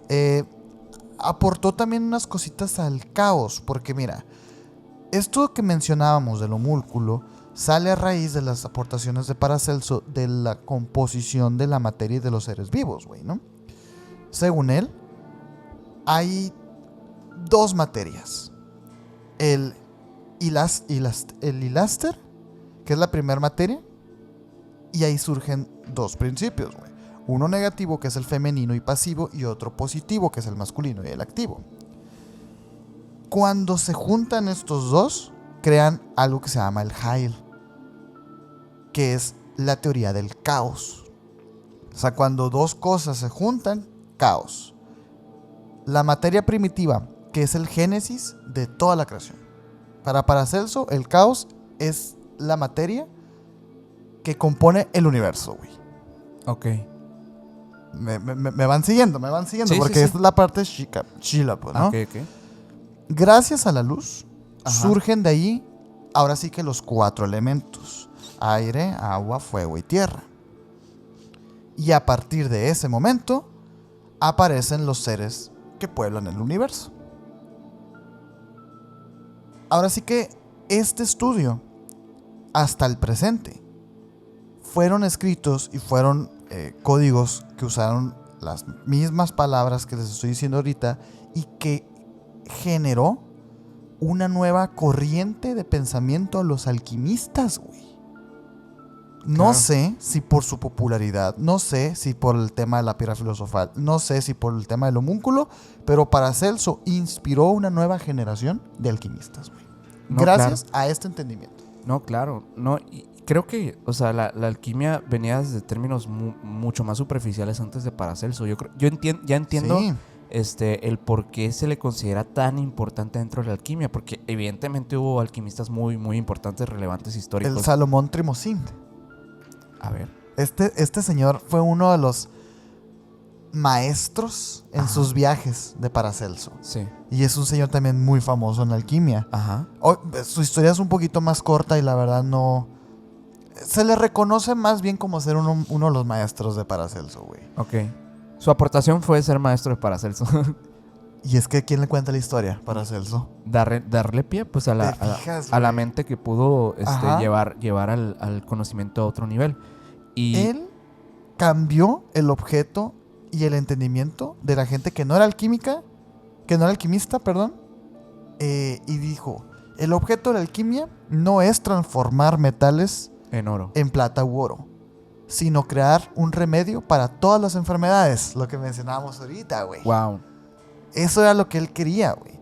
aportó también unas cositas al caos. Porque mira, esto que mencionábamos del homúnculo sale a raíz de las aportaciones de Paracelso de la composición de la materia y de los seres vivos, güey, ¿no? Según él, hay dos materias. El hiláster, que es la primera materia, y ahí surgen dos principios, güey. Uno negativo, que es el femenino y pasivo, y otro positivo, que es el masculino y el activo. Cuando se juntan estos dos, crean algo que se llama el Heil, que es la teoría del caos. O sea, cuando dos cosas se juntan, caos. La materia primitiva, que es el génesis de toda la creación. Para Paracelso, el caos es la materia que compone el universo, güey. Ok. Me van siguiendo, sí, porque sí. esta es la parte chila, pues, ¿no? Ok. Gracias a la luz, ajá, surgen de ahí, ahora sí que los 4 elementos: aire, agua, fuego y tierra. Y a partir de ese momento, aparecen los seres que pueblan el universo. Ahora sí que este estudio, hasta el presente, fueron escritos y fueron códigos que usaron las mismas palabras que les estoy diciendo ahorita y que generó una nueva corriente de pensamiento a los alquimistas, güey. No Claro. sé si por su popularidad, no sé si por el tema de la piedra filosofal, no sé si por el tema del homúnculo, pero Paracelso inspiró una nueva generación de alquimistas, güey. No, Gracias claro. a este entendimiento. No, claro. No, y creo que, o sea, la alquimia venía desde términos mucho más superficiales antes de Paracelso. Ya entiendo Sí. el por qué se le considera tan importante dentro de la alquimia, porque evidentemente hubo alquimistas muy, muy importantes, relevantes, El históricos. Salomón Trimosín. A ver. Este señor fue uno de los maestros en Ajá. sus viajes de Paracelso. Sí. Y es un señor también muy famoso en la alquimia. Ajá. Su historia es un poquito más corta y la verdad no... Se le reconoce más bien como ser uno de los maestros de Paracelso, güey. Ok. Su aportación fue ser maestro de Paracelso. Y es que, ¿quién le cuenta la historia? Paracelso. Darle pie, pues, a la, ¿Te fijas, a la güey? mente que pudo Ajá. llevar al conocimiento a otro nivel. Y Él cambió el objeto y el entendimiento de la gente que no era alquimista, perdón. Y dijo, el objeto de la alquimia no es transformar metales en oro. en plata u oro, sino crear un remedio para todas las enfermedades, lo que mencionábamos ahorita, güey. Wow. Eso era lo que él quería, güey.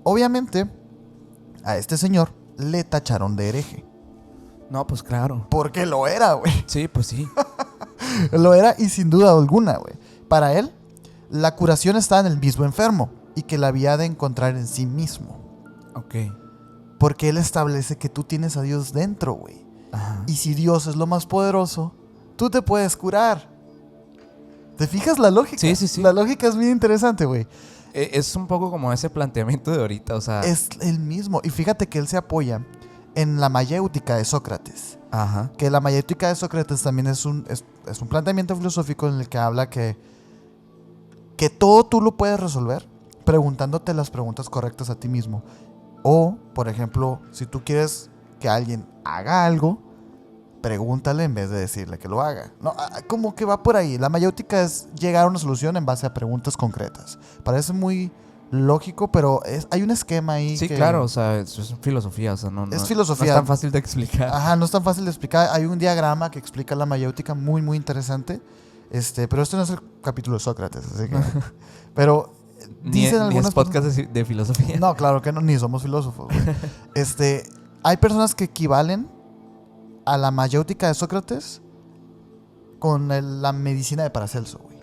Obviamente, a este señor le tacharon de hereje. No, pues claro. Porque lo era, güey. Sí, pues sí. Lo era y sin duda alguna, güey. Para él, la curación está en el mismo enfermo y que la había de encontrar en sí mismo. Ok. Porque él establece que tú tienes a Dios dentro, güey. Ajá. Y si Dios es lo más poderoso, tú te puedes curar. ¿Te fijas la lógica? Sí, sí, sí. La lógica es bien interesante, güey. Es un poco como ese planteamiento de ahorita, o sea. Es el mismo. Y fíjate que él se apoya en la mayéutica de Sócrates. Ajá. Que la mayéutica de Sócrates también es un planteamiento filosófico en el que habla que todo tú lo puedes resolver preguntándote las preguntas correctas a ti mismo. O, por ejemplo, si tú quieres que alguien haga algo, pregúntale en vez de decirle que lo haga. No, como que va por ahí. La mayéutica es llegar a una solución en base a preguntas concretas. Parece muy lógico, pero hay un esquema ahí. Sí, que... claro, o sea, es filosofía, o sea, Es filosofía. No es tan fácil de explicar. Ajá, no es tan fácil de explicar. Hay un diagrama que explica la mayéutica muy, muy interesante. Pero este no es el capítulo de Sócrates, así que... Pero dicen ni algunas es podcast de filosofía. No, claro que no, ni somos filósofos. Hay personas que equivalen a la mayéutica de Sócrates con la medicina de Paracelso, güey.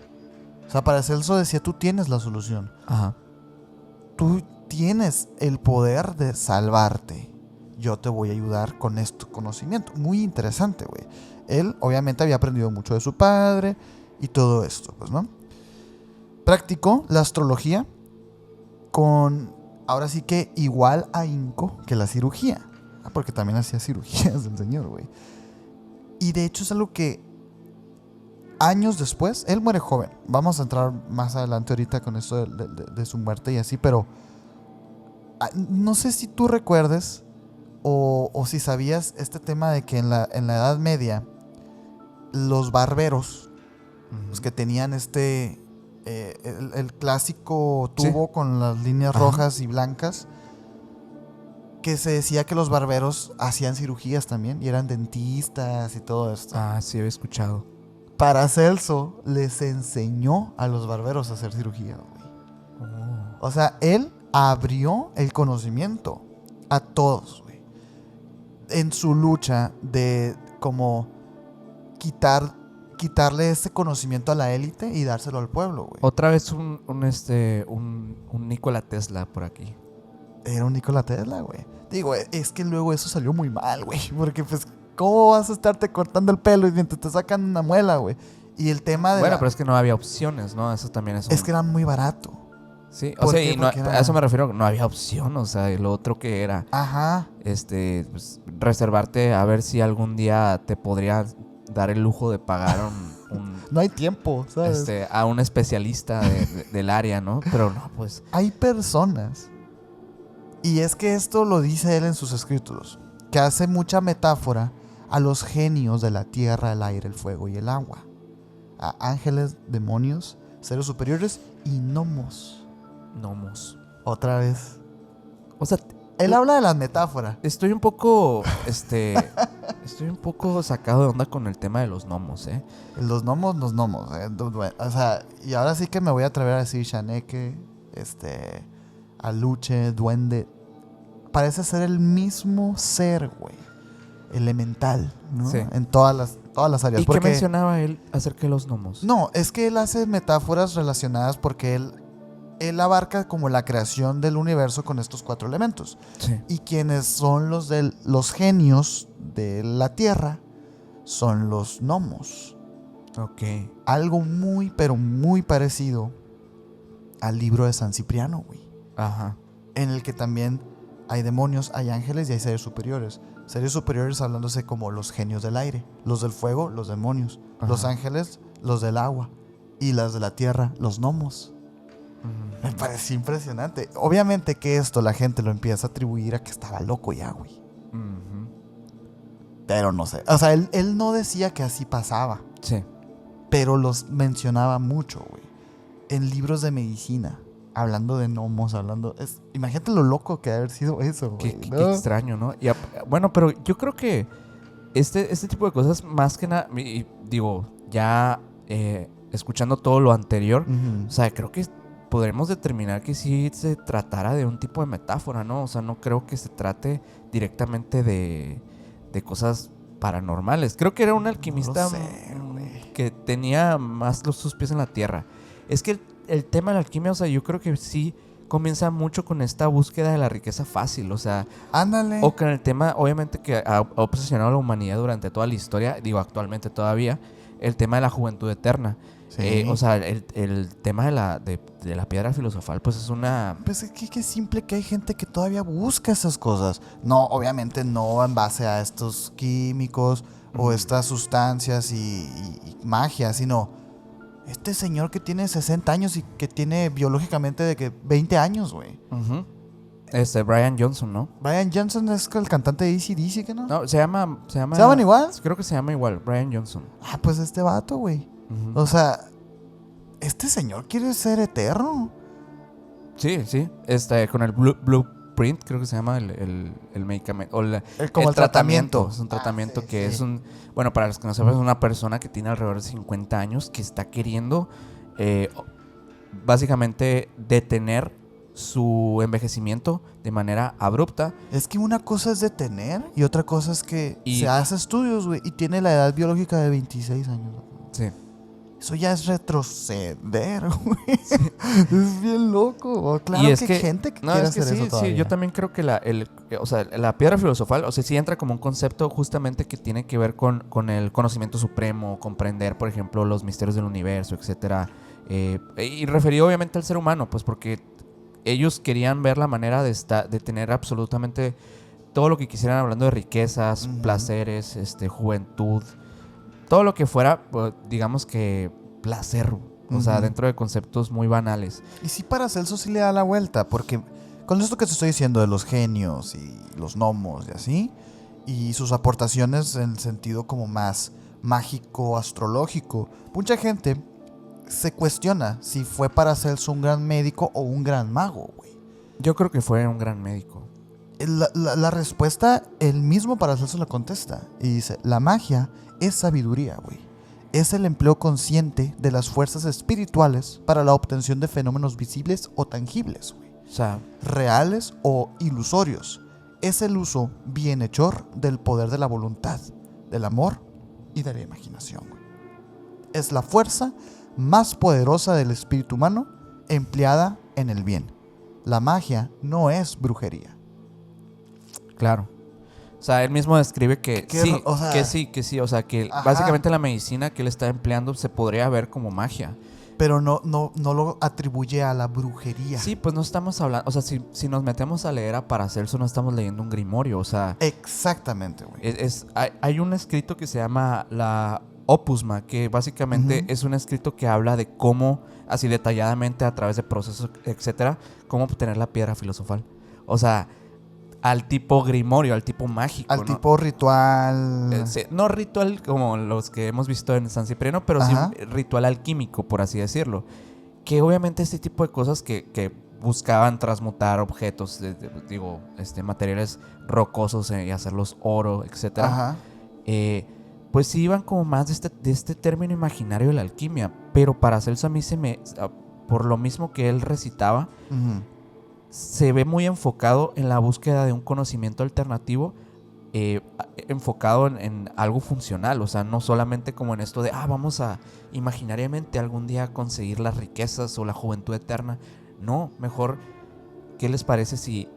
O sea, Paracelso decía, tú tienes la solución. Ajá. Tú tienes el poder de salvarte. Yo te voy a ayudar con este conocimiento. Muy interesante, güey. Él, obviamente, había aprendido mucho de su padre y todo esto, pues, ¿no? Practicó la astrología con, ahora sí que igual ahínco que la cirugía. Porque también hacía cirugías el señor, güey. Y de hecho es algo que años después, él muere joven. Vamos a entrar más adelante ahorita con esto de su muerte y así, pero no sé si tú recuerdes o si sabías este tema de que en la Edad Media los barberos, los que tenían el clásico tubo, sí, con las líneas rojas y blancas, que se decía que los barberos hacían cirugías también y eran dentistas y todo esto. Ah, sí, había escuchado. Paracelso les enseñó a los barberos a hacer cirugía, güey. O sea, él abrió el conocimiento a todos, güey, en su lucha de como quitarle ese conocimiento a la élite y dárselo al pueblo, güey. Otra vez un Nikola Tesla por aquí. Era un Nikola Tesla, güey. Digo, es que luego eso salió muy mal, güey. Porque, pues, ¿cómo vas a estarte cortando el pelo y mientras te sacan una muela, güey? Y el tema de... Bueno, pero es que no había opciones, ¿no? Eso también es... Es que era muy barato. Sí, o sea, y a eso me refiero, no había opción, o sea, lo otro que era... Ajá. Pues, reservarte a ver si algún día te podría dar el lujo de pagar un no hay tiempo, ¿sabes? A un especialista del área, ¿no? Pero no, pues... Hay personas... Y es que esto lo dice él en sus escritos, que hace mucha metáfora a los genios de la tierra, el aire, el fuego y el agua. A ángeles, demonios, seres superiores y gnomos. Gnomos. Otra vez. O sea, él habla de las metáforas. Estoy un poco sacado de onda con el tema de los gnomos, ¿eh? Los gnomos. O sea, y ahora sí que me voy a atrever a decir Shaneque, Aluche, duende. Parece ser el mismo ser, güey. elemental, ¿no? Sí. En todas las áreas. ¿Y qué mencionaba él acerca de los gnomos? No, es que él hace metáforas relacionadas porque él abarca como la creación del universo con estos 4 elementos. Sí. Y quienes son los genios de la tierra son los gnomos. Ok. Algo muy, pero muy parecido al libro de San Cipriano, güey. Ajá. En el que también hay demonios, hay ángeles y hay seres superiores. Seres superiores hablándose como los genios del aire, los del fuego, los demonios, Ajá. los ángeles, los del agua y las de la tierra, los gnomos. Me parece impresionante. Obviamente que esto la gente lo empieza a atribuir a que estaba loco ya, güey. Pero no sé. O sea, él no decía que así pasaba. Sí. Pero los mencionaba mucho, güey. En libros de medicina. Hablando de gnomos, imagínate lo loco que ha haber sido eso, güey. Qué extraño, ¿no? Bueno, pero yo creo que este tipo de cosas, más que nada, digo, ya escuchando todo lo anterior, Uh-huh. o sea, creo que podremos determinar que sí se tratara de un tipo de metáfora, ¿no? O sea, no creo que se trate directamente de cosas paranormales. Creo que era un alquimista No lo sé, güey. que tenía más sus pies en la tierra. Es que el tema de la alquimia, o sea, yo creo que sí comienza mucho con esta búsqueda de la riqueza fácil, o sea, ándale. o con el tema, obviamente, que ha obsesionado a la humanidad durante toda la historia, digo, actualmente todavía, el tema de la juventud eterna. Sí. O sea, el tema de la piedra filosofal, pues es una... Pues es que simple que hay gente que todavía busca esas cosas. No, obviamente no en base a estos químicos o estas sustancias y magia, sino este señor que tiene 60 años y que tiene biológicamente de que 20 años, güey. Uh-huh. Brian Johnson, ¿no? Brian Johnson es el cantante de AC/DC, ¿qué no? No, se llaman igual? Creo que se llama igual, Brian Johnson. Ah, pues este vato, güey. Uh-huh. O sea, este señor quiere ser eterno. Sí. Con el Blueprint, creo que se llama el medicamento. O el tratamiento. Es un tratamiento sí, que sí. es un... Bueno, para los que no sepan, es una persona que tiene alrededor de 50 años que está queriendo básicamente detener su envejecimiento de manera abrupta. Es que una cosa es detener y otra cosa es que se hace estudios, güey, y tiene la edad biológica de 26 años. Sí. Eso ya es retroceder, güey. Sí. Es bien loco. Claro y que es hay gente que quiere hacer eso todavía. Sí, yo también creo que la piedra filosofal, o sea, sí entra como un concepto justamente que tiene que ver con el conocimiento supremo, comprender, por ejemplo, los misterios del universo, etcétera. Y referido obviamente al ser humano, pues porque ellos querían ver la manera de tener absolutamente todo lo que quisieran, hablando de riquezas, uh-huh, placeres, juventud, todo lo que fuera, pues, digamos que placer, o sea, dentro de conceptos muy banales. Y sí, Paracelso sí le da la vuelta, porque con esto que te estoy diciendo de los genios y los gnomos y así, y sus aportaciones en el sentido como más mágico, astrológico, mucha gente se cuestiona si fue Paracelso un gran médico o un gran mago, güey. Yo creo que fue un gran médico. La respuesta, el mismo Paracelso la contesta y dice, la magia es sabiduría, güey. Es el empleo consciente de las fuerzas espirituales para la obtención de fenómenos visibles o tangibles, güey. O sea, reales o ilusorios. Es el uso bienhechor del poder de la voluntad, del amor y de la imaginación, güey. Es la fuerza más poderosa del espíritu humano empleada en el bien. La magia no es brujería. Claro. O sea, él mismo describe que sí, o sea, que sí. O sea, que ajá, básicamente la medicina que él está empleando se podría ver como magia. Pero no lo atribuye a la brujería. Sí, pues no estamos hablando... O sea, si nos metemos a leer a Paracelso, no estamos leyendo un grimorio, o sea... Exactamente, güey. Hay un escrito que se llama la Opusma, que básicamente es un escrito que habla de cómo, así detalladamente, a través de procesos, etcétera, cómo obtener la piedra filosofal. O sea... al tipo grimorio, al tipo mágico, al ¿no? tipo ritual. No ritual como los que hemos visto en San Cipriano, pero ajá, sí ritual alquímico, por así decirlo. Que obviamente este tipo de cosas que buscaban transmutar objetos, materiales rocosos y hacerlos oro, etcétera. Ajá. Pues sí iban como más de este término imaginario de la alquimia. Pero Paracelso a mí por lo mismo que él recitaba, se ve muy enfocado en la búsqueda de un conocimiento alternativo enfocado en algo funcional. O sea, no solamente como en esto de, vamos a imaginariamente algún día conseguir las riquezas o la juventud eterna. No, mejor, ¿qué les parece si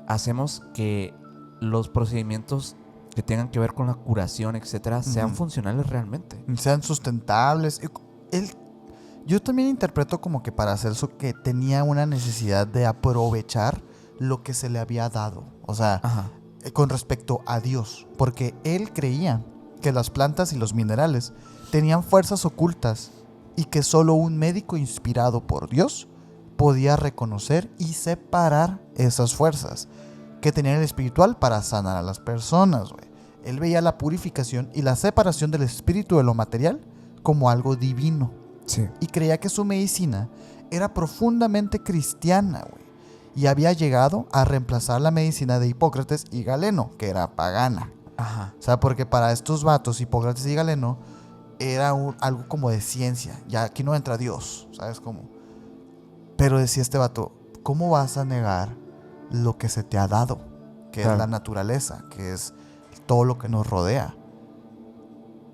hacemos que los procedimientos que tengan que ver con la curación, etcétera, sean funcionales realmente? Sean sustentables. Yo también interpreto como que para Celso que tenía una necesidad de aprovechar lo que se le había dado. O sea, con respecto a Dios. Porque él creía que las plantas y los minerales tenían fuerzas ocultas y que solo un médico inspirado por Dios podía reconocer y separar esas fuerzas que tenían el espiritual para sanar a las personas, güey. Él veía la purificación y la separación del espíritu de lo material como algo divino. Sí. Y creía que su medicina era profundamente cristiana, güey. Y había llegado a reemplazar la medicina de Hipócrates y Galeno, que era pagana. Ajá. O sea, porque para estos vatos, Hipócrates y Galeno, era algo como de ciencia. Ya aquí no entra Dios, ¿sabes cómo? Pero decía este vato, ¿cómo vas a negar lo que se te ha dado? Que es la naturaleza, que es todo lo que nos rodea.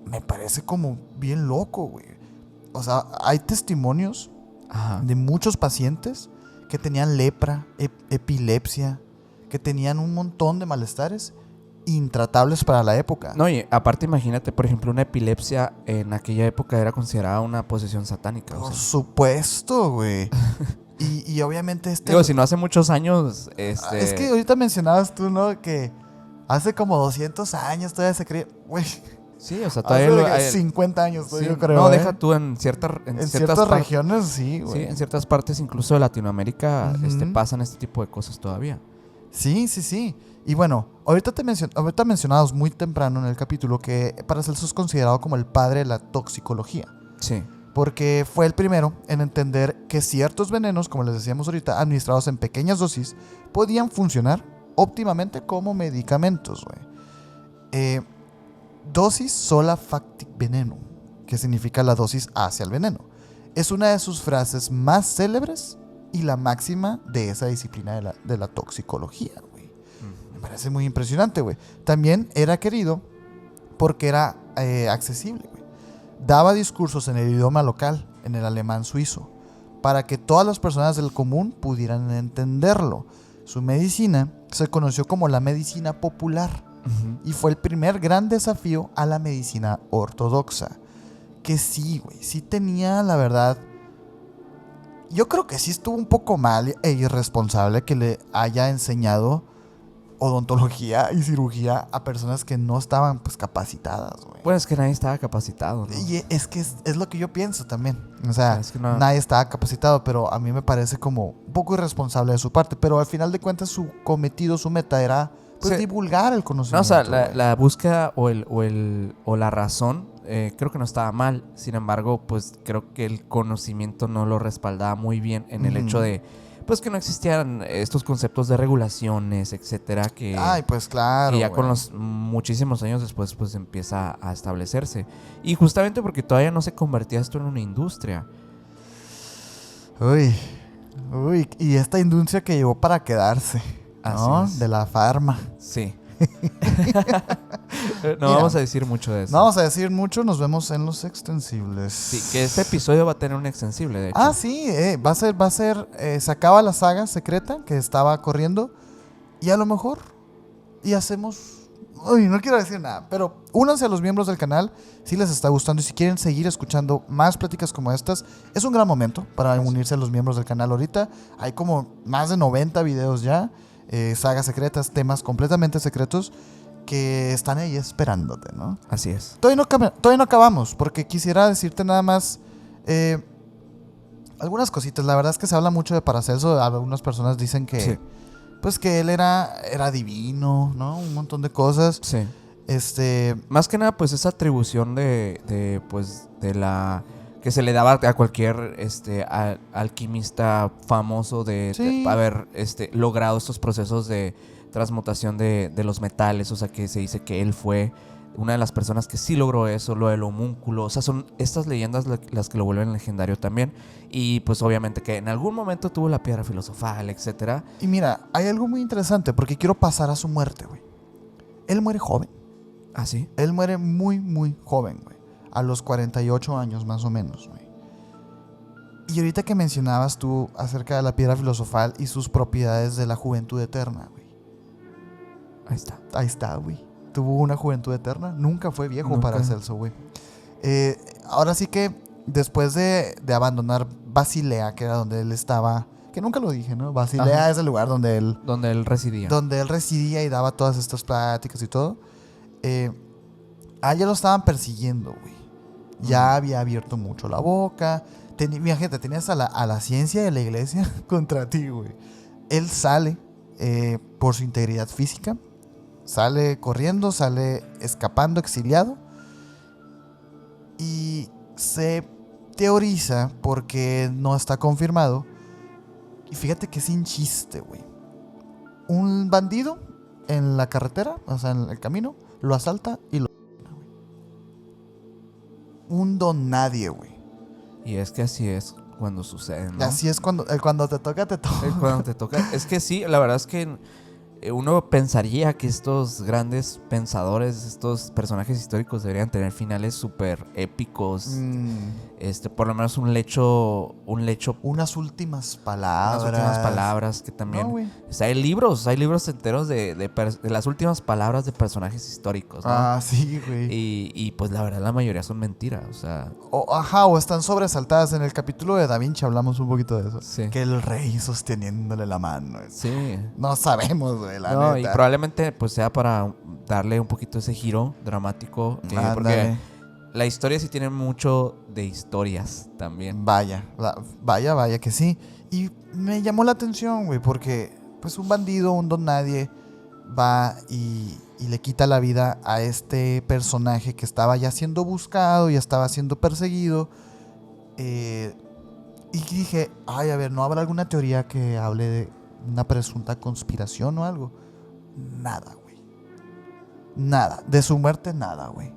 Me parece como bien loco, güey. O sea, hay testimonios de muchos pacientes que tenían lepra, epilepsia, que tenían un montón de malestares intratables para la época. No, y aparte imagínate, por ejemplo, una epilepsia en aquella época era considerada una posesión satánica. Por supuesto, güey. y obviamente Digo, si no hace muchos años... Es que ahorita mencionabas tú, ¿no? Que hace como 200 años todavía se creía... Güey... Sí, o sea, todavía... Hace 50 años, sí, yo creo. No, deja tú en ciertas regiones, sí, güey. Sí, en ciertas partes incluso de Latinoamérica pasan este tipo de cosas todavía. Sí. Y bueno, ahorita mencionabas muy temprano en el capítulo que Paracelso es considerado como el padre de la toxicología. Sí. Porque fue el primero en entender que ciertos venenos, como les decíamos ahorita, administrados en pequeñas podían funcionar óptimamente como medicamentos, güey. Dosis sola facti venenum, que significa la dosis hacia el veneno. Es una de sus frases más célebres y la máxima de esa disciplina de la toxicología, güey. Me parece muy impresionante, güey. También era querido porque era accesible, güey. Daba discursos en el idioma local, en el alemán suizo, para que todas las personas del común pudieran entenderlo. Su medicina se conoció como la medicina popular. Y fue el primer gran desafío a la medicina ortodoxa. Que sí, güey, sí tenía, la verdad... Yo creo que sí estuvo un poco mal e irresponsable que le haya enseñado odontología y cirugía a personas que no estaban, pues, capacitadas, güey. Pues es que nadie estaba capacitado, ¿no? Y es que es lo que yo pienso también. O sea, es que no... nadie estaba capacitado, pero a mí me parece como un poco irresponsable de su parte. Pero al final de cuentas su cometido, su meta era... pues divulgar el conocimiento. No, o sea, la búsqueda o la razón creo que no estaba mal. Sin embargo, pues creo que el conocimiento no lo respaldaba muy bien en el hecho de pues que no existían estos conceptos de regulaciones, etcétera, que pues claro, que ya güey, con los muchísimos años después pues empieza a establecerse. Y justamente porque todavía no se convertía esto en una industria. Uy, y esta industria que llegó para quedarse, ¿no? Así es. De la farma. Sí. No vamos a decir mucho de eso. No vamos a decir mucho, nos vemos en los extensibles. Sí, que este episodio va a tener un extensible, de hecho. Sí, va a ser, se acaba la saga secreta que estaba corriendo y a lo mejor, y hacemos... Uy, no quiero decir nada, pero únanse a los miembros del canal si les está gustando y si quieren seguir escuchando más pláticas como estas. Es un gran momento para unirse a los miembros del canal ahorita. Hay como más de 90 videos ya, sagas secretas, temas completamente secretos que están ahí esperándote, ¿no? Así es. Todavía no acabamos, porque quisiera decirte nada más algunas cositas. La verdad es que se habla mucho de Paracelso. Algunas personas dicen que... Sí. Pues que él era divino, ¿no? Un montón de cosas. Sí. Más que nada, pues esa atribución de la que se le daba a cualquier alquimista famoso de haber logrado estos procesos de transmutación de los metales. O sea, que se dice que él fue una de las personas que sí logró eso, lo del homúnculo. O sea, son estas leyendas las que lo vuelven legendario también. Y pues obviamente que en algún momento tuvo la piedra filosofal, etcétera. Y mira, hay algo muy interesante porque quiero pasar a su muerte, güey. Él muere joven. ¿Ah, sí? Él muere muy, muy joven, güey. A los 48 años más o menos, güey. Y ahorita que mencionabas tú acerca de la piedra filosofal y sus propiedades de la juventud eterna, güey. Ahí está, güey. Tuvo una juventud eterna. Nunca fue viejo para Celso, güey. Ahora sí que después de abandonar Basilea, que era donde él estaba, que nunca lo dije, ¿no? Basilea es el lugar donde él residía. Donde él residía y daba todas estas pláticas y todo. Ya lo estaban persiguiendo, güey. Ya había abierto mucho la boca. Mira, gente, tenías a la ciencia de la iglesia contra ti, güey. Él sale por su integridad física. Sale corriendo, sale escapando, exiliado. Y se teoriza, porque no está confirmado. Y fíjate que sin chiste, güey. Un bandido en la carretera, o sea, en el camino, lo asalta y lo... Un don nadie, güey. Y es que así es cuando sucede, ¿no? Así es cuando te toca, te toca. Cuando te toca. Es que sí, la verdad es que uno pensaría que estos grandes pensadores, estos personajes históricos deberían tener finales súper épicos. Por lo menos un lecho. Unas últimas palabras. Que también. No, hay libros enteros de las últimas palabras de personajes históricos, ¿no? Sí, güey. Y pues la verdad la mayoría son mentiras, o sea. O están sobresaltadas. En el capítulo de Da Vinci hablamos un poquito de eso. Sí. Que el rey sosteniéndole la mano. Sí. No sabemos, güey. No, y probablemente pues sea para darle un poquito ese giro dramático, porque la historia sí tiene mucho de historias también. Vaya que sí. Y me llamó la atención, güey, porque pues un bandido, un don nadie va y le quita la vida a este personaje que estaba ya siendo buscado, ya estaba siendo perseguido. Y dije, a ver, ¿no habrá alguna teoría que hable de una presunta conspiración o algo? Nada, güey. Nada. De su muerte, nada, güey.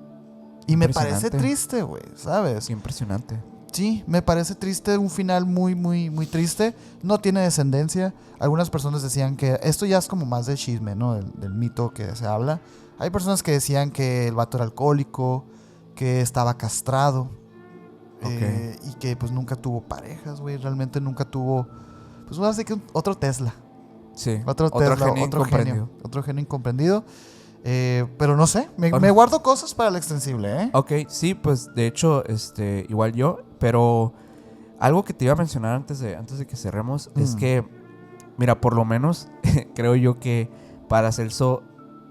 Y me parece triste, güey, ¿sabes? Qué impresionante. Sí, me parece triste. Un final muy, muy, muy triste. No tiene descendencia. Algunas personas decían que... Esto ya es como más de chisme, ¿no? Del mito que se habla. Hay personas que decían que el vato era alcohólico, que estaba castrado. Y que pues nunca tuvo parejas, güey. Realmente nunca tuvo... Pues así que otro Tesla. Sí, otro genio incomprendido. Pero no sé, me guardo cosas para el extensible, ¿eh? Ok, sí, pues de hecho, igual yo, pero algo que te iba a mencionar antes de que cerremos es que, mira, por lo menos creo yo que Paracelso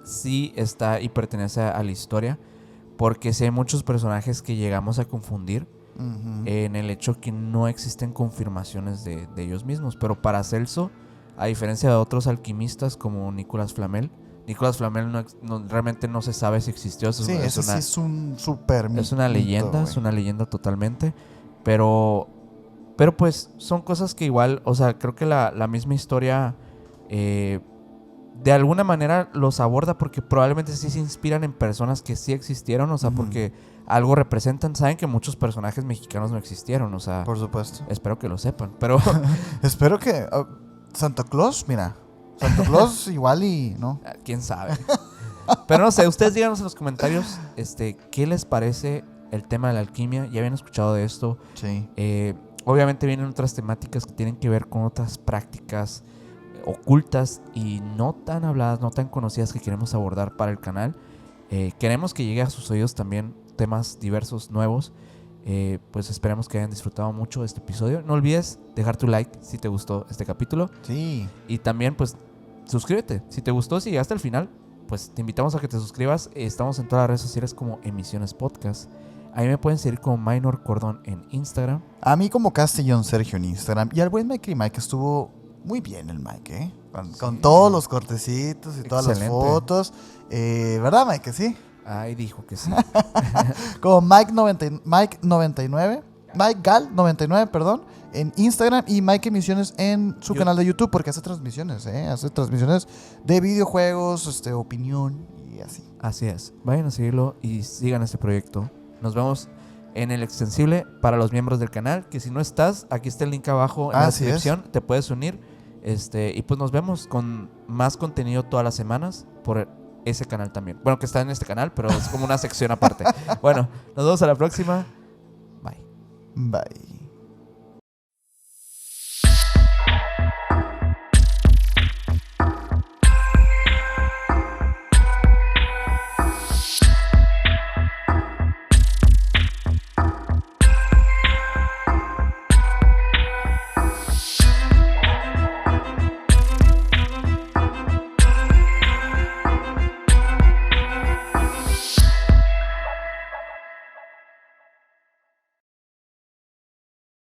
sí está y pertenece a la historia, porque sí hay muchos personajes que llegamos a confundir en el hecho que no existen confirmaciones de ellos mismos, pero Paracelso, a diferencia de otros alquimistas como Nicolas Flamel realmente no se sabe si existió. Sí, ese sí es un super mito. Es una leyenda, es una leyenda totalmente. Pero pues son cosas que igual, o sea, creo que la misma historia de alguna manera los aborda, porque probablemente sí se inspiran en personas que sí existieron, o sea, porque algo representan. Saben que muchos personajes mexicanos no existieron, o sea. Por supuesto. Espero que lo sepan, pero... Espero que... Santa Claus, mira. Santa Claus igual y... ¿no? ¿Quién sabe? Pero no sé, ustedes díganos en los comentarios qué les parece el tema de la alquimia. ¿Ya habían escuchado de esto? Sí. Obviamente vienen otras temáticas que tienen que ver con otras prácticas ocultas y no tan habladas, no tan conocidas, que queremos abordar para el canal. Queremos que llegue a sus oídos también temas diversos, nuevos. Pues esperamos que hayan disfrutado mucho de este episodio. No olvides dejar tu like si te gustó este capítulo. Sí. Y también pues suscríbete. Si te gustó, si llegaste al final, pues te invitamos a que te suscribas. Estamos en todas las redes sociales como Emisiones Podcast. Ahí me pueden seguir como Minor Cordón en Instagram. A mí como Castellón Sergio en Instagram. Y al buen Mike estuvo muy bien el Mike, ¿eh? Con todos los cortecitos y todas las fotos. ¿Verdad, Mike? Sí. Ay, dijo que sí. Como Mike 99, Mike Gal 99, perdón, en Instagram, y Mike Emisiones en su canal de YouTube, porque hace transmisiones, hace transmisiones de videojuegos, opinión y así. Así es. Vayan a seguirlo y sigan este proyecto. Nos vemos en el extensible para los miembros del canal, que si no estás, aquí está el link abajo en la descripción, te puedes unir. Y pues nos vemos con más contenido todas las semanas por ese canal también. Bueno, que está en este canal, pero es como una sección aparte. Bueno, nos vemos a la próxima. Bye. Bye.